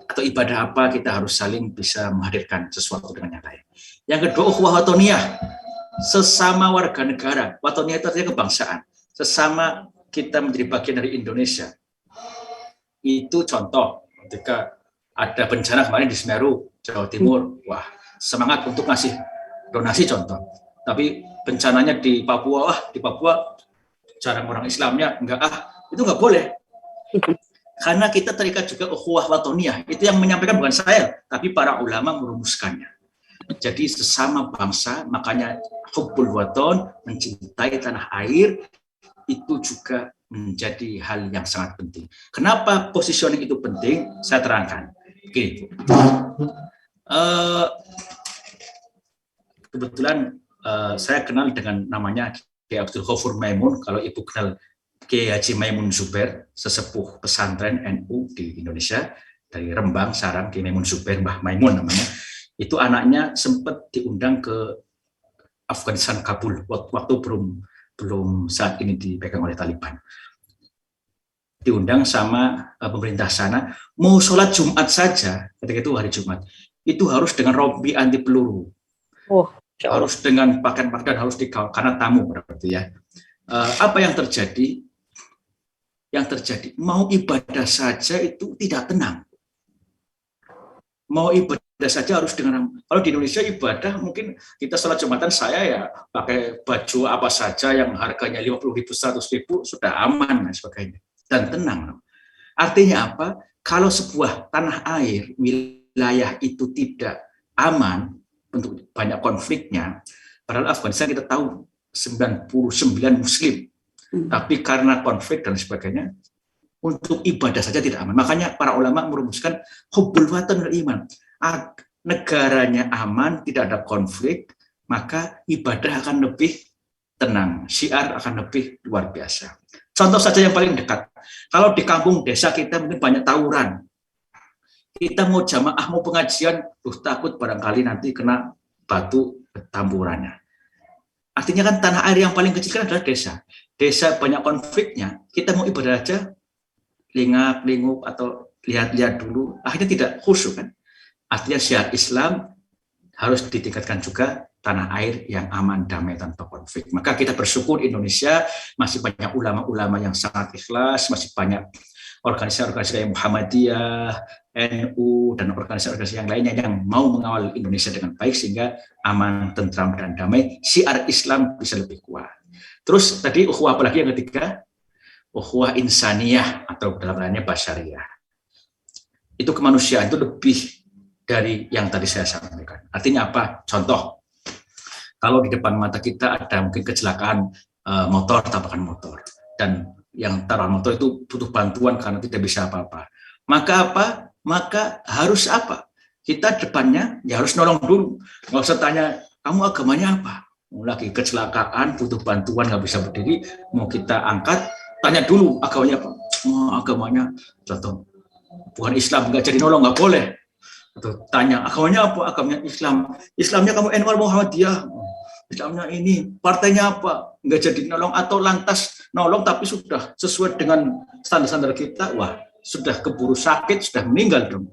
atau ibadah apa, kita harus saling bisa menghadirkan sesuatu dengan yang lain. Yang kedua ukhuwah watoniyah, sesama warga negara. Watoniyah itu artinya kebangsaan. Sesama kita menjadi bagian dari Indonesia. Itu contoh ketika ada bencana kemarin di Semeru, Jawa Timur, wah semangat untuk ngasih donasi contoh. Tapi bencananya di Papua, di Papua jarang orang Islamnya, itu enggak boleh. Karena kita terikat juga ukhuwah watoniyah. Itu yang menyampaikan bukan saya, tapi para ulama merumuskannya. Jadi sesama bangsa, makanya hubbul waton, mencintai tanah air, itu juga menjadi hal yang sangat penting. Kenapa positioning itu penting? Saya terangkan. Oke. Kebetulan saya kenal dengan namanya Kiai Abdul Ghafur Maimun. Kalau Ibu kenal Kiai Haji Maimun Zubair, sesepuh pesantren NU di Indonesia, dari Rembang, Sarang, Kiai Maimun Zubair, Mbah Maimun namanya. Itu anaknya sempat diundang ke Afghanistan, Kabul, waktu belum saat ini dipegang oleh Taliban. Diundang sama pemerintah sana, mau sholat Jumat saja, ketika itu hari Jumat, itu harus dengan rompi anti peluru. Harus dengan pakaian-pakaian, harus dikawal, karena tamu berarti ya. Apa yang terjadi? Yang terjadi, mau ibadah saja itu tidak tenang. Mau ibadah saja harus dengan, kalau di Indonesia ibadah mungkin kita sholat Jumatan, saya ya pakai baju apa saja yang harganya 50.000, 100.000 sudah aman dan sebagainya. Dan tenang. Artinya apa? Kalau sebuah tanah air, wilayah itu tidak aman untuk banyak konfliknya, padahal Afghanistan kita tahu 99 Muslim, tapi karena konflik dan sebagainya, untuk ibadah saja tidak aman. Makanya para ulama merumuskan hubbul watan wal iman. Negaranya aman, tidak ada konflik, maka ibadah akan lebih tenang, syiar akan lebih luar biasa. Contoh saja yang paling dekat. Kalau di kampung desa kita mungkin banyak tawuran. Kita mau jamaah, mau pengajian, takut barangkali nanti kena batu tamburannya. Artinya kan tanah air yang paling kecil kan adalah desa. Desa banyak konfliknya, kita mau ibadah aja, lingap-lingup atau lihat-lihat dulu, akhirnya tidak khusyuk kan. Artinya syiar Islam harus ditingkatkan juga, tanah air yang aman, damai, tanpa konflik. Maka kita bersyukur Indonesia masih banyak ulama-ulama yang sangat ikhlas, masih banyak organisasi-organisasi kayak Muhammadiyah, NU, dan organisasi-organisasi yang lainnya yang mau mengawal Indonesia dengan baik sehingga aman, tentram, dan damai. Syiar Islam bisa lebih kuat. Terus tadi ukhuwah apalagi yang ketiga? Ukhuwah insaniyah atau dalam lainnya basyariyah. Itu kemanusiaan, itu lebih dari yang tadi saya sampaikan. Artinya apa? Contoh, kalau di depan mata kita ada mungkin kecelakaan motor, tabrakan motor, dan yang tabrakan motor itu butuh bantuan karena tidak bisa apa-apa. Maka apa? Maka harus apa? Kita depannya ya harus nolong dulu. Nggak usah tanya, kamu agamanya apa? Lagi kecelakaan, butuh bantuan, nggak bisa berdiri, mau kita angkat, tanya dulu agamanya apa? Oh, agamanya contoh bukan Islam, nggak jadi nolong, nggak boleh. atau tanya agamanya apa, agamanya Islam, Islamnya kamu NU Muhammadiyah, Islamnya ini, partainya apa, nggak jadi nolong atau lantas nolong tapi sudah sesuai dengan standar-standar kita, wah sudah keburu sakit, sudah meninggal dong.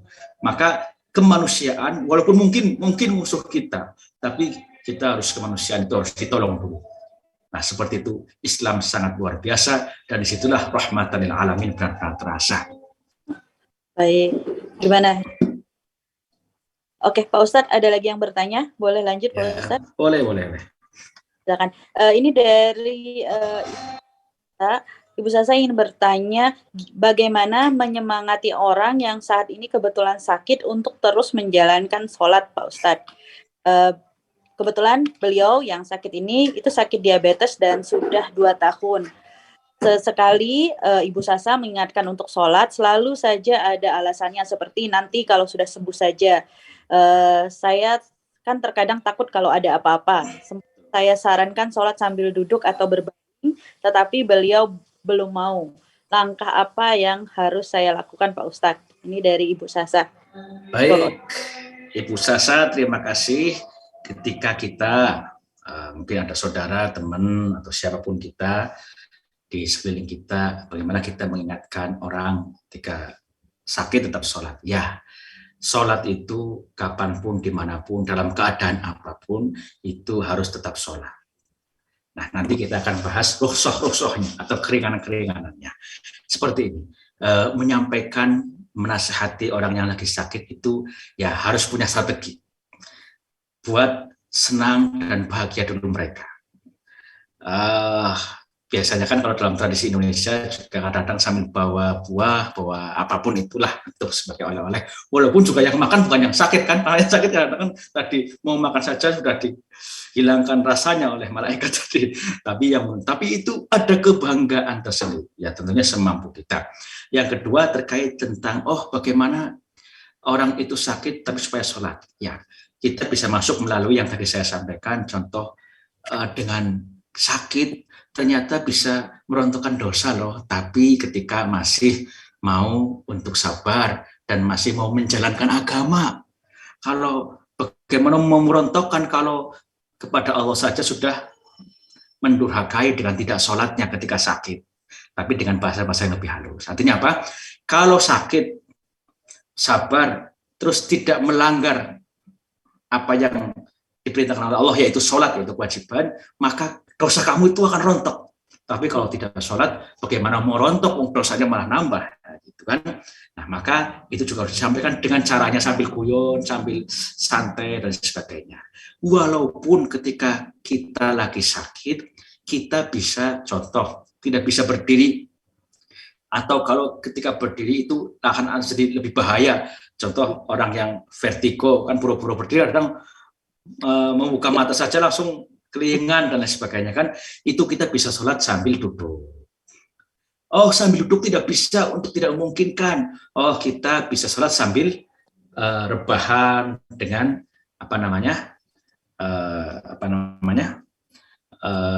Maka kemanusiaan, walaupun mungkin musuh kita, tapi kita harus kemanusiaan itu harus ditolong dulu. Nah seperti itu Islam sangat luar biasa dan disitulah rahmatan lil alamin benar-benar terasa. Baik, gimana? Oke, Pak Ustadz, ada lagi yang bertanya? Boleh lanjut, Pak Ustadz? Boleh. Silakan. Ini dari Ibu Sasa ingin bertanya, bagaimana menyemangati orang yang saat ini kebetulan sakit untuk terus menjalankan sholat, Pak Ustadz? Kebetulan beliau yang sakit ini itu sakit diabetes dan sudah 2 tahun. Sesekali Ibu Sasa mengingatkan untuk sholat, selalu saja ada alasannya seperti nanti kalau sudah sembuh saja. Saya kan terkadang takut kalau ada apa-apa. Saya sarankan sholat sambil duduk atau berbaring, tetapi beliau belum mau. Langkah apa yang harus saya lakukan, Pak Ustadz? Ini dari Ibu Sasa. Baik, Ibu Sasa, terima kasih. Ketika kita mungkin ada saudara, teman, atau siapapun kita di sekeliling kita, bagaimana kita mengingatkan orang ketika sakit tetap sholat. Ya, sholat itu kapanpun, dimanapun, dalam keadaan apapun, itu harus tetap sholat. Nah, nanti kita akan bahas rukhsah-rukhsahnya atau keringanan-keringanannya. Seperti ini, menyampaikan, menasihati orang yang lagi sakit itu ya harus punya strategi. Buat senang dan bahagia dulu mereka. Biasanya kan kalau dalam tradisi Indonesia juga kadang-kadang sambil bawa buah, bawa apapun itulah untuk sebagai oleh-oleh. Walaupun juga yang makan bukan yang sakit kan, karena yang sakit kadang-kadang tadi mau makan saja sudah dihilangkan rasanya oleh malaikat tadi. Tapi itu ada kebanggaan tersendiri. Ya tentunya semampu kita. Yang kedua terkait tentang bagaimana orang itu sakit tapi supaya sholat. Ya kita bisa masuk melalui yang tadi saya sampaikan, contoh dengan sakit ternyata bisa merontokkan dosa loh, tapi ketika masih mau untuk sabar dan masih mau menjalankan agama. Kalau bagaimana mau merontokkan kalau kepada Allah saja sudah mendurhakai dengan tidak sholatnya ketika sakit, tapi dengan bahasa-bahasa yang lebih halus. Artinya apa? Kalau sakit, sabar, terus tidak melanggar apa yang diperintahkan oleh Allah, yaitu sholat, yaitu kewajiban, maka dosa kamu itu akan rontok. Tapi kalau tidak sholat, bagaimana mau rontok, dosanya malah nambah, gitu kan? Nah, maka itu juga harus disampaikan dengan caranya sambil guyon, sambil santai dan sebagainya. Walaupun ketika kita lagi sakit, kita bisa contoh tidak bisa berdiri, atau kalau ketika berdiri itu akan sedikit lebih bahaya. Contoh orang yang vertigo kan buru-buru berdiri, kadang membuka mata saja langsung kelingan dan lain sebagainya kan, itu kita bisa sholat sambil duduk. Sambil duduk tidak bisa, untuk tidak memungkinkan. Kita bisa sholat sambil rebahan dengan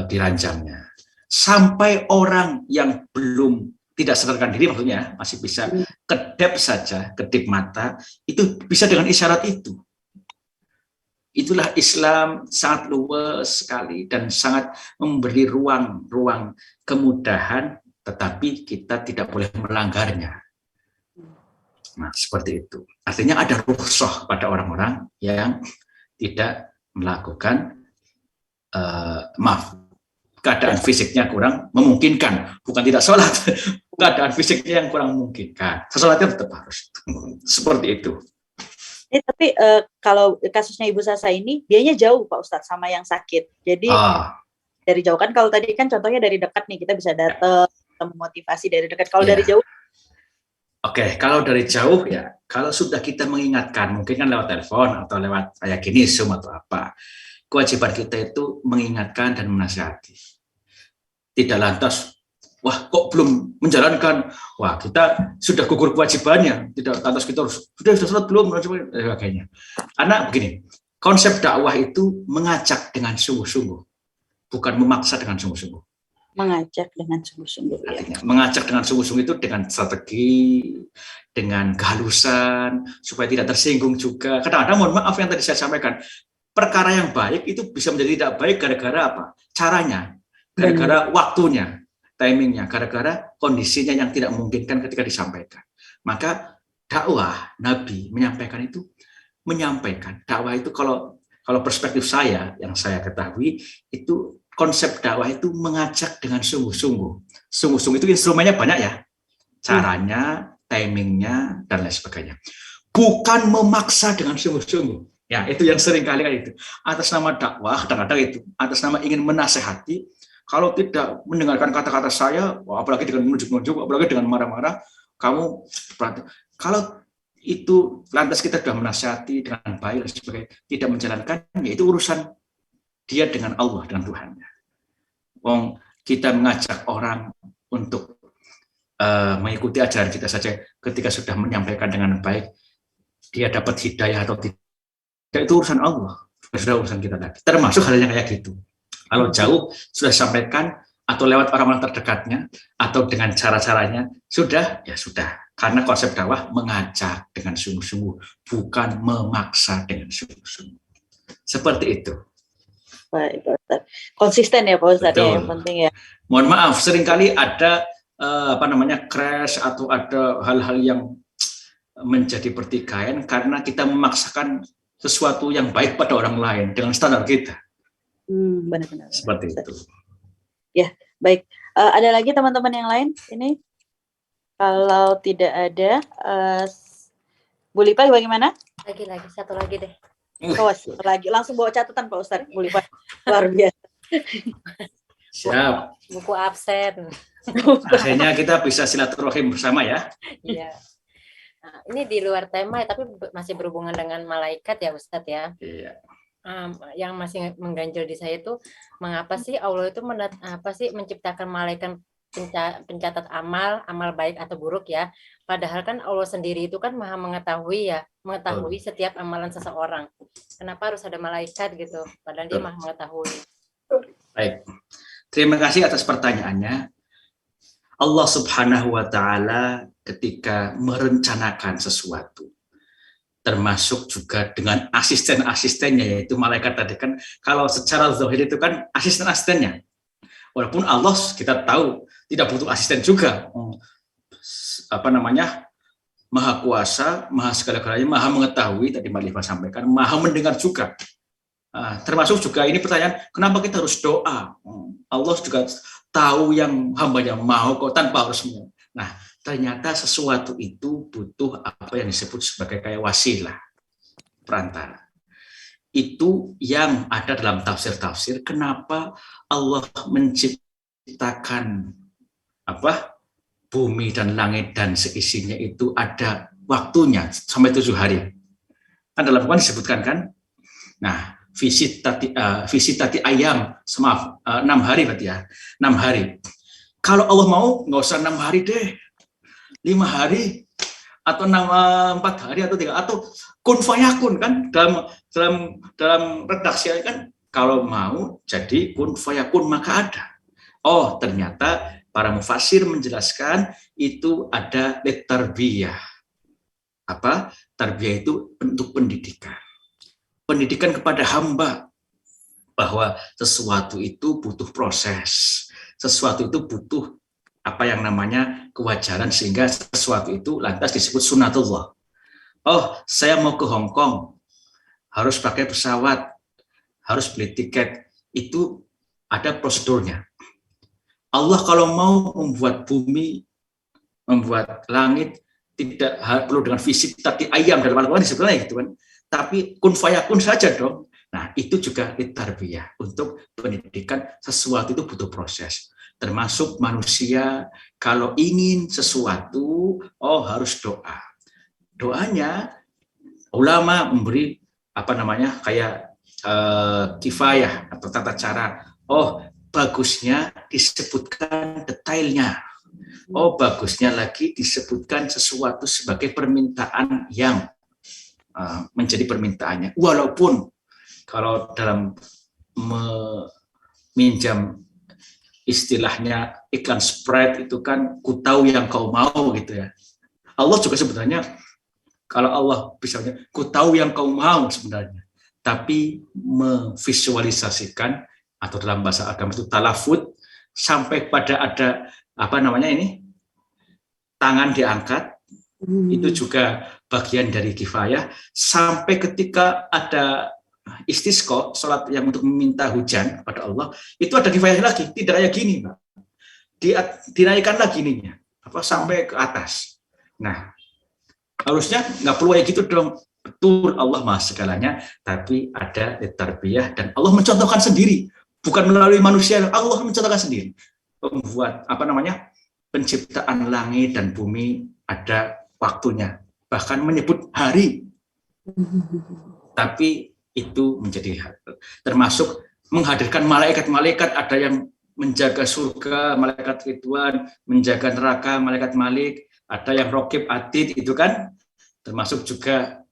diranjangnya. Sampai orang yang belum tidak sadarkan diri, maksudnya masih bisa kedip saja, kedip mata, itu bisa dengan isyarat itu. Itulah Islam, sangat luas sekali dan sangat memberi ruang kemudahan, tetapi kita tidak boleh melanggarnya. Nah, seperti itu. Artinya ada rukhsah pada orang-orang yang tidak melakukan, keadaan fisiknya kurang memungkinkan, bukan tidak sholat, keadaan fisiknya yang kurang memungkinkan. Sholatnya tetap harus. Seperti itu. Tapi kalau kasusnya Ibu Sasa ini, dianya jauh Pak Ustadz sama yang sakit. Jadi dari jauh kan, kalau tadi kan contohnya dari dekat nih, kita bisa datang, memotivasi dari dekat. Kalau dari jauh? Oke, kalau dari jauh ya, kalau sudah kita mengingatkan, mungkin kan lewat telepon atau lewat kayak gini, Zoom atau apa, kewajiban kita itu mengingatkan dan menasihati. Tidak lantas, wah kok belum menjalankan, wah kita sudah gugur kewajibannya, tidak lantas kita harus sudah sholat belum, dan sebagainya. Karena begini, konsep dakwah itu mengajak dengan sungguh-sungguh, bukan memaksa dengan sungguh-sungguh. Mengajak dengan sungguh-sungguh ya. Artinya mengajak dengan sungguh-sungguh itu dengan strategi, dengan kehalusan, supaya tidak tersinggung juga. Kadang-kadang mohon maaf yang tadi saya sampaikan, perkara yang baik itu bisa menjadi tidak baik gara-gara apa? Caranya, gara-gara waktunya, timingnya, gara-gara kondisinya yang tidak memungkinkan ketika disampaikan. Maka dakwah Nabi menyampaikan itu, dakwah itu kalau perspektif saya yang saya ketahui itu konsep dakwah itu mengajak dengan sungguh-sungguh. Sungguh-sungguh itu instrumennya banyak ya. Caranya, timingnya, dan lain sebagainya. Bukan memaksa dengan sungguh-sungguh. Ya, itu yang sering kali itu. Atas nama dakwah, kadang-kadang itu. Atas nama ingin menasehati, kalau tidak mendengarkan kata-kata saya, apalagi dengan menunjuk-nunjuk, apalagi dengan marah-marah, kamu kalau itu lantas kita sudah menasihati dengan baik dan sebagainya, tidak menjalankan, yaitu urusan dia dengan Allah, dengan Tuhannya. Kita mengajak orang untuk mengikuti ajaran kita saja, ketika sudah menyampaikan dengan baik, dia dapat hidayah atau tidak, itu urusan Allah, sudah urusan kita lagi. Termasuk halnya kayak gitu. Kalau jauh sudah sampaikan atau lewat orang-orang terdekatnya atau dengan cara-caranya, sudah, ya sudah. Karena konsep dakwah mengajak dengan sungguh-sungguh, bukan memaksa dengan sungguh-sungguh. Seperti itu. Baik, Pak Ustadz. Konsisten ya Pak Ustadz ya, yang penting ya. Mohon maaf, seringkali ada crash atau ada hal-hal yang menjadi pertikaian karena kita memaksakan sesuatu yang baik pada orang lain dengan standar kita. Benar-benar. Seperti itu. Ya, baik. Ada lagi teman-teman yang lain? Ini kalau tidak ada, Bu Lipa bagaimana? Lagi satu lagi deh. Lagi langsung bawa catatan Pak Ustadz. Bu Lipa luar biasa. Siap. Buku absen. Akhirnya kita bisa silaturahim bersama ya. Iya. Nah, ini di luar tema tapi masih berhubungan dengan malaikat ya Ustadz ya. Iya. Yang masih mengganjal di saya itu, mengapa sih Allah itu menciptakan malaikat pencatat amal baik atau buruk ya. Padahal kan Allah sendiri itu kan maha mengetahui setiap amalan seseorang. Kenapa harus ada malaikat gitu? Padahal dia maha mengetahui. Baik. Terima kasih atas pertanyaannya. Allah Subhanahu wa Ta'ala ketika merencanakan sesuatu, termasuk juga dengan asisten-asistennya, yaitu malaikat tadi kan, kalau secara zahir itu kan asisten-asistennya. Walaupun Allah kita tahu tidak butuh asisten juga. Maha kuasa, maha segala-galanya, maha mengetahui, tadi Mbak Liva sampaikan, maha mendengar juga. Termasuk juga ini pertanyaan, kenapa kita harus doa? Allah juga tahu yang hambanya mau kok tanpa harus. Nah, ternyata sesuatu itu butuh apa yang disebut sebagai kayak wasilah, perantara. Itu yang ada dalam tafsir-tafsir kenapa Allah menciptakan bumi dan langit dan seisinya itu ada waktunya sampai 7 hari. Kan dalam Al-Quran disebutkan kan? Nah, visitati ayam, 6 hari berarti ya. 6 hari. Kalau Allah mau nggak usah 6 hari deh. 5 hari atau 4 hari atau 3 atau kun fayakun kan dalam redaksi kan, kalau mau jadi kun fayakun maka ada. Oh, ternyata para mufassir menjelaskan itu ada tarbiyah. Tarbiyah itu bentuk pendidikan. Pendidikan kepada hamba bahwa sesuatu itu butuh proses. Sesuatu itu butuh yang namanya kewajaran, sehingga sesuatu itu lantas disebut sunatullah. Oh, saya mau ke Hong Kong, harus pakai pesawat, harus beli tiket, itu ada prosedurnya. Allah kalau mau membuat bumi, membuat langit, tidak perlu dengan visitati ayam dalam Al-Quran disebutnya gitu kan. Tapi kun fayakun saja dong. Nah, itu juga tarbiyah. Untuk pendidikan sesuatu itu butuh proses. Termasuk manusia kalau ingin sesuatu, harus doa. Doanya ulama memberi kayak kifayah atau tata cara. Oh, bagusnya disebutkan detailnya. Oh, bagusnya lagi disebutkan sesuatu sebagai permintaan yang menjadi permintaannya. Walaupun kalau dalam meminjam istilahnya iklan Sprite itu kan ku tahu yang kau mau gitu ya. Allah juga sebenarnya kalau Allah misalnya ku tahu yang kau mau sebenarnya, tapi memvisualisasikan atau dalam bahasa agama itu talafut sampai pada ada apa namanya ini tangan diangkat, itu juga bagian dari kifayah, sampai ketika ada istisqa, sholat yang untuk meminta hujan kepada Allah, itu ada kifayah lagi, tidak kayak gini, Pak. Dinaikkan lagi ininya, sampai ke atas. Nah, harusnya nggak perlu kayak gitu dong. Betul, Allah Maha segalanya, tapi ada tarbiyah dan Allah mencontohkan sendiri, bukan melalui manusia. Allah mencontohkan sendiri, membuat penciptaan langit dan bumi ada waktunya, bahkan menyebut hari. Tapi itu menjadi termasuk menghadirkan malaikat-malaikat, ada yang menjaga surga, malaikat Ridwan, menjaga neraka, malaikat Malik, ada yang Raqib Atid, itu kan termasuk juga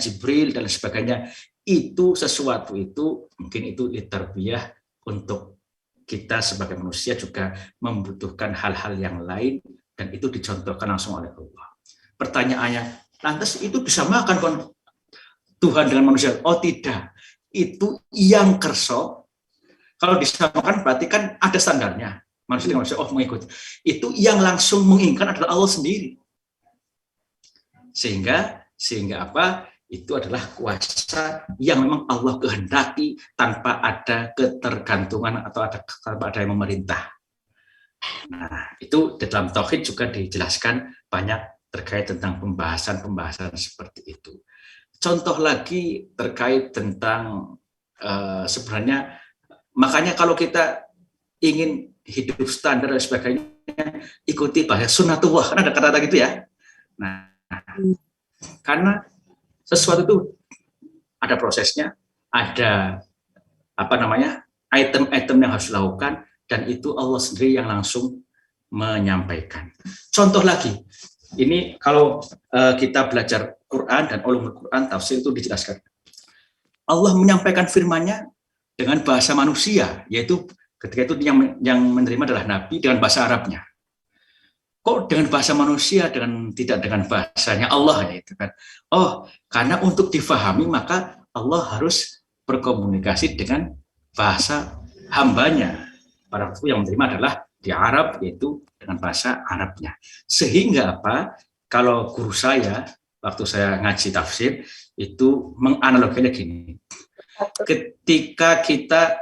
Jibril dan sebagainya. Itu sesuatu itu mungkin itu tarbiyah untuk kita sebagai manusia juga membutuhkan hal-hal yang lain, dan itu dicontohkan langsung oleh Allah. Pertanyaannya, lantas itu disamakan kon Tuhan dengan manusia? Oh tidak, itu yang kerso. Kalau disamakan berarti kan ada standarnya. Manusia dengan manusia, mengikuti. Itu yang langsung menginginkan adalah Allah sendiri. Sehingga apa? Itu adalah kuasa yang memang Allah kehendaki tanpa ada ketergantungan atau tanpa ada yang memerintah. Nah, itu dalam tauhid juga dijelaskan banyak terkait tentang pembahasan seperti itu. Contoh lagi terkait tentang sebenarnya, makanya kalau kita ingin hidup standar dan sebagainya, ikuti bahasa sunnatullah, kan ada kata-kata gitu ya. Nah, karena sesuatu itu ada prosesnya, ada item-item yang harus dilakukan, dan itu Allah sendiri yang langsung menyampaikan. Contoh lagi, ini kalau kita belajar Quran dan ulumul Quran, tafsir itu dijelaskan. Allah menyampaikan firman-Nya dengan bahasa manusia, yaitu ketika itu yang menerima adalah Nabi dengan bahasa Arabnya. Kok dengan bahasa manusia dengan tidak dengan bahasanya Allah ya itu kan? Oh, karena untuk difahami maka Allah harus berkomunikasi dengan bahasa hambanya. Para yang menerima adalah di Arab, yaitu dengan bahasa Arabnya. Sehingga apa? Kalau guru saya waktu saya ngaji tafsir itu menganalogikannya gini. Ketika kita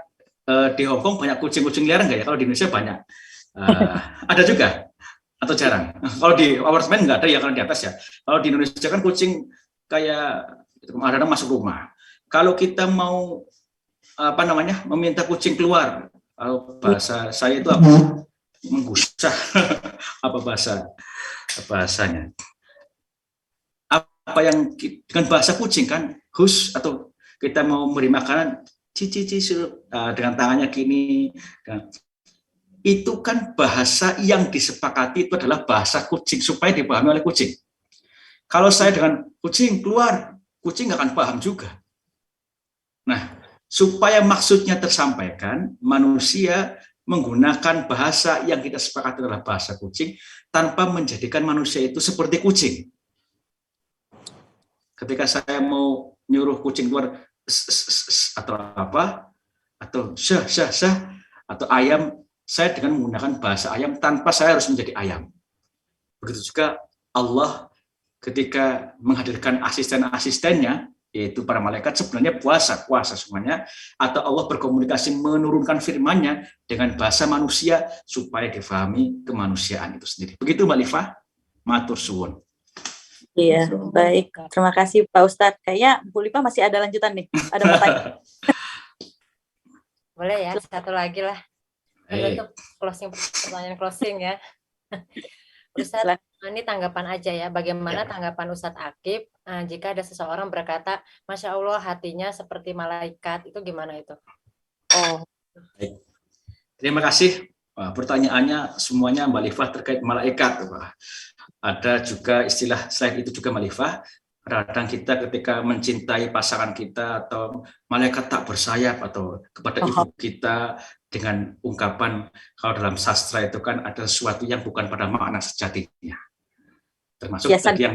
di Hong Kong banyak kucing-kucing liar nggak ya? Kalau di Indonesia banyak. Ada juga atau jarang? Kalau di apartemen nggak ada ya, kalau di atas ya. Kalau di Indonesia kan kucing kayak kadang-kadang masuk rumah. Kalau kita mau meminta kucing keluar, kalau bahasa saya itu apa? Menggusah. Apa bahasanya? Apa yang dengan bahasa kucing kan? Hus, atau kita mau memberi makanan, cici dengan tangannya gini. Itu kan bahasa yang disepakati, itu adalah bahasa kucing supaya dipahami oleh kucing. Kalau saya dengan kucing keluar, kucing nggak akan paham juga. Nah, supaya maksudnya tersampaikan, manusia menggunakan bahasa yang kita sepakati adalah bahasa kucing tanpa menjadikan manusia itu seperti kucing. Ketika saya mau nyuruh kucing keluar atau apa, atau syah atau ayam, saya dengan menggunakan bahasa ayam tanpa saya harus menjadi ayam. Begitu juga Allah ketika menghadirkan asisten-asistennya, yaitu para malaikat, sebenarnya kuasa semuanya, atau Allah berkomunikasi menurunkan firman-Nya dengan bahasa manusia supaya difahami kemanusiaan itu sendiri. Begitu Mbak Liva, matur suwun. Iya, baik. Terima kasih Pak Ustadz. Kayaknya Bu Liva masih ada lanjutan nih. Ada mau tanya? Boleh ya, satu lagi lah. Untuk pertanyaan closing ya. Ustadz, ini tanggapan aja ya. Bagaimana tanggapan Ustadz Akib jika ada seseorang berkata, Masya Allah hatinya seperti malaikat, itu gimana itu? Oh, baik. Terima kasih. Pertanyaannya semuanya Mbak Liva terkait malaikat. Ada juga istilah selain itu juga Mbak Liva. Kadang kita ketika mencintai pasangan kita atau malaikat tak bersayap, atau kepada ibu kita dengan ungkapan, kalau dalam sastra itu kan ada sesuatu yang bukan pada makna sejatinya. Termasuk Kiasan. tadi yang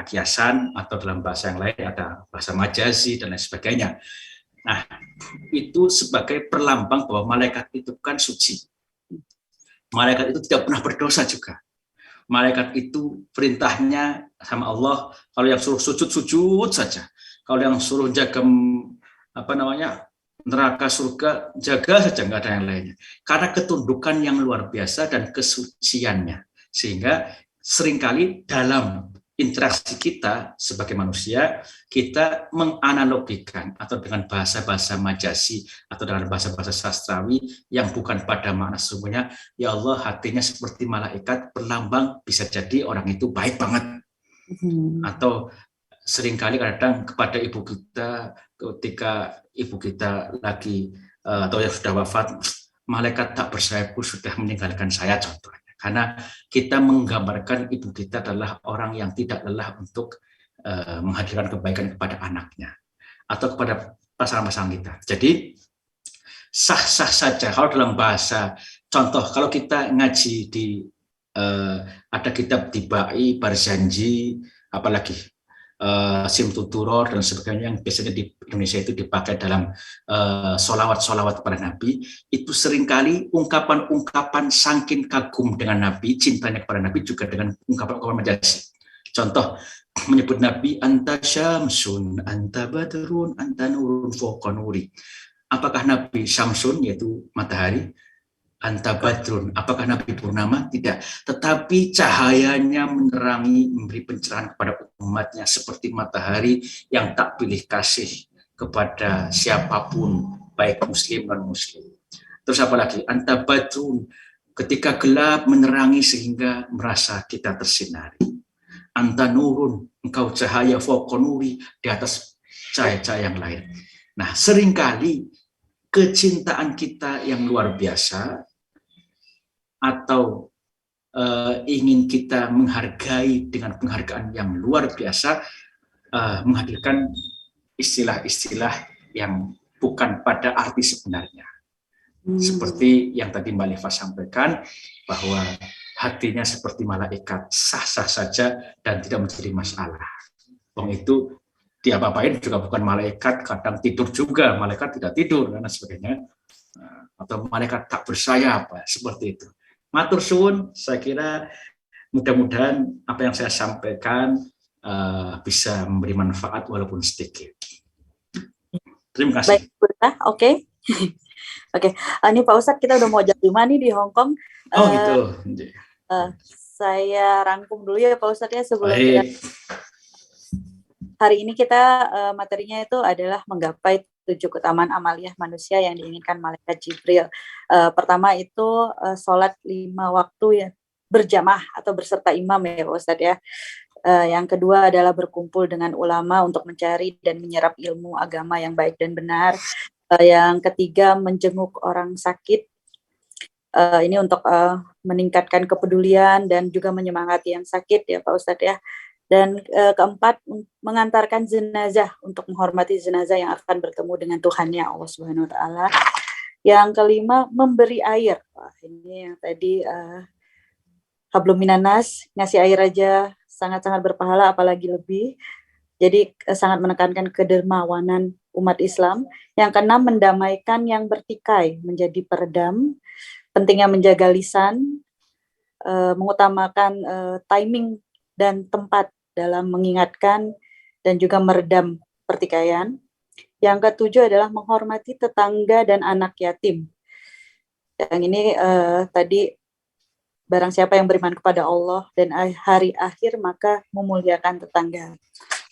kiasan, atau dalam bahasa yang lain ada bahasa majazi dan lain sebagainya. Nah, itu sebagai perlambang bahwa malaikat itu kan suci. Malaikat itu tidak pernah berdosa juga. Malaikat itu perintahnya sama Allah, kalau yang suruh sujud saja. Kalau yang suruh jaga neraka surga, jaga saja, nggak ada yang lainnya. Karena ketundukan yang luar biasa dan kesuciannya. Sehingga seringkali dalam interaksi kita sebagai manusia, kita menganalogikan atau dengan bahasa-bahasa majazi atau dengan bahasa-bahasa sastrawi yang bukan pada makna sesungguhnya, ya Allah hatinya seperti malaikat, berlambang bisa jadi orang itu baik banget. Atau seringkali kadang kepada ibu kita, ketika ibu kita lagi atau yang sudah wafat, malaikat tak bersayapku sudah meninggalkan saya, contohnya. Karena kita menggambarkan ibu kita adalah orang yang tidak lelah untuk menghadirkan kebaikan kepada anaknya atau kepada pasangan-pasangan kita. Jadi sah-sah saja kalau dalam bahasa, contoh kalau kita ngaji di ada kitab Tibai, Barzanji, apalagi Simtuturor dan sebagainya yang biasanya di Indonesia itu dipakai dalam solawat-solawat kepada Nabi, itu seringkali ungkapan-ungkapan saking kagum dengan Nabi, cintanya kepada Nabi juga dengan ungkapan-ungkapan majazi. Contoh, menyebut Nabi, anta syamsun, anta badrun, anta nurun fawqa nuri. Apakah Nabi Syamsun, yaitu matahari? Anta badrun, apakah Nabi purnama? Tidak. Tetapi cahayanya menerangi, memberi pencerahan kepada umatnya seperti matahari yang tak pilih kasih kepada siapapun, baik muslim non muslim. Terus apa lagi? Anta badrun, ketika gelap menerangi sehingga merasa kita tersinari. Anta nurun, engkau cahaya fawqa nuri, di atas cahaya-cahaya yang lain. Nah, seringkali kecintaan kita yang luar biasa atau ingin kita menghargai dengan penghargaan yang luar biasa, menghadirkan istilah-istilah yang bukan pada arti sebenarnya. Seperti yang tadi Mbak Liva sampaikan, bahwa hatinya seperti malaikat, sah-sah saja dan tidak menjadi masalah. Wong itu diapa-apain juga bukan malaikat, kadang tidur juga, malaikat tidak tidur dan sebagainya, atau malaikat tak bersayap, seperti itu. Matur suwun, saya kira mudah-mudahan apa yang saya sampaikan bisa memberi manfaat walaupun sedikit. Terima kasih. Baik, oke. Oke, ini Pak Ustadz, kita udah mau jam 5 nih di Hong Kong. Oh gitu. Saya rangkum dulu ya Pak Ustadz ya sebelum kita. Hari ini kita materinya itu adalah menggapai 7 keutamaan amaliyah manusia yang diinginkan malaikat Jibril. Pertama itu sholat 5 waktu ya berjamaah atau berserta imam ya Pak Ustadz ya. Yang kedua adalah berkumpul dengan ulama untuk mencari dan menyerap ilmu agama yang baik dan benar. Yang ketiga menjenguk orang sakit. Ini untuk meningkatkan kepedulian dan juga menyemangati yang sakit ya Pak Ustadz ya. Dan keempat, mengantarkan jenazah untuk menghormati jenazah yang akan bertemu dengan Tuhannya Allah Subhanahu wa taala. Yang kelima, memberi air. Wah, ini yang tadi hablum minan nas, ngasih air aja sangat-sangat berpahala apalagi lebih. Jadi sangat menekankan kedermawanan umat Islam. Yang keenam, mendamaikan yang bertikai menjadi peredam. Pentingnya menjaga lisan, mengutamakan timing dan tempat dalam mengingatkan dan juga meredam pertikaian. Yang ketujuh adalah menghormati tetangga dan anak yatim. Yang ini tadi barang siapa yang beriman kepada Allah dan hari akhir maka memuliakan tetangga.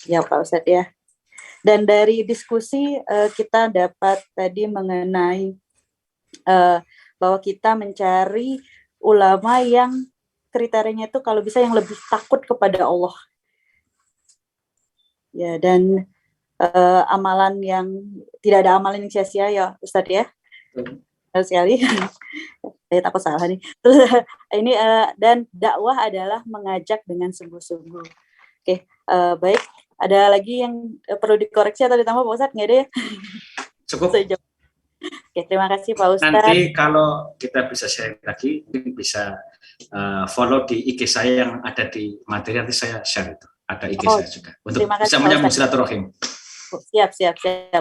Ya Pak Ustadz ya. Dan dari diskusi kita dapat tadi mengenai bahwa kita mencari ulama yang kriterianya itu kalau bisa yang lebih takut kepada Allah. Ya, dan amalan yang tidak ada amalan yang sia-sia ya Ustadz ya. Benar sekali. Saya takut salah nih. Terus ini dan dakwah adalah mengajak dengan sungguh-sungguh. Oke, baik. Ada lagi yang perlu dikoreksi atau ditambah Pak Ustadz? Nggak ada ya? Cukup. Oke, terima kasih Pak Ustadz. Nanti kalau kita bisa share lagi, mungkin bisa follow di IG saya yang ada di materi, nanti saya share itu. Ada IG saya juga. Untuk terima kasih, bisa Pak menyambung Ustadz. silaturahim. Siap.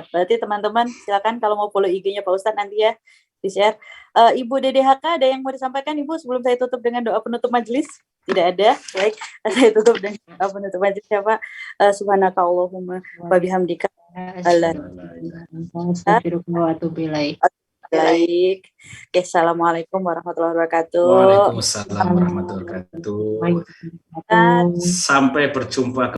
Berarti teman-teman silakan kalau mau follow IG-nya Pak Ustadz nanti ya di-share. Ibu DDHK ada yang mau disampaikan Ibu sebelum saya tutup dengan doa penutup majelis? Tidak ada. Baik, saya tutup dengan doa penutup majelis ya Pak. Subhanakallahumma wa bihamdika. Baik. Oke, assalamualaikum warahmatullahi wabarakatuh. Waalaikumsalam warahmatullahi wabarakatuh. Sampai berjumpa.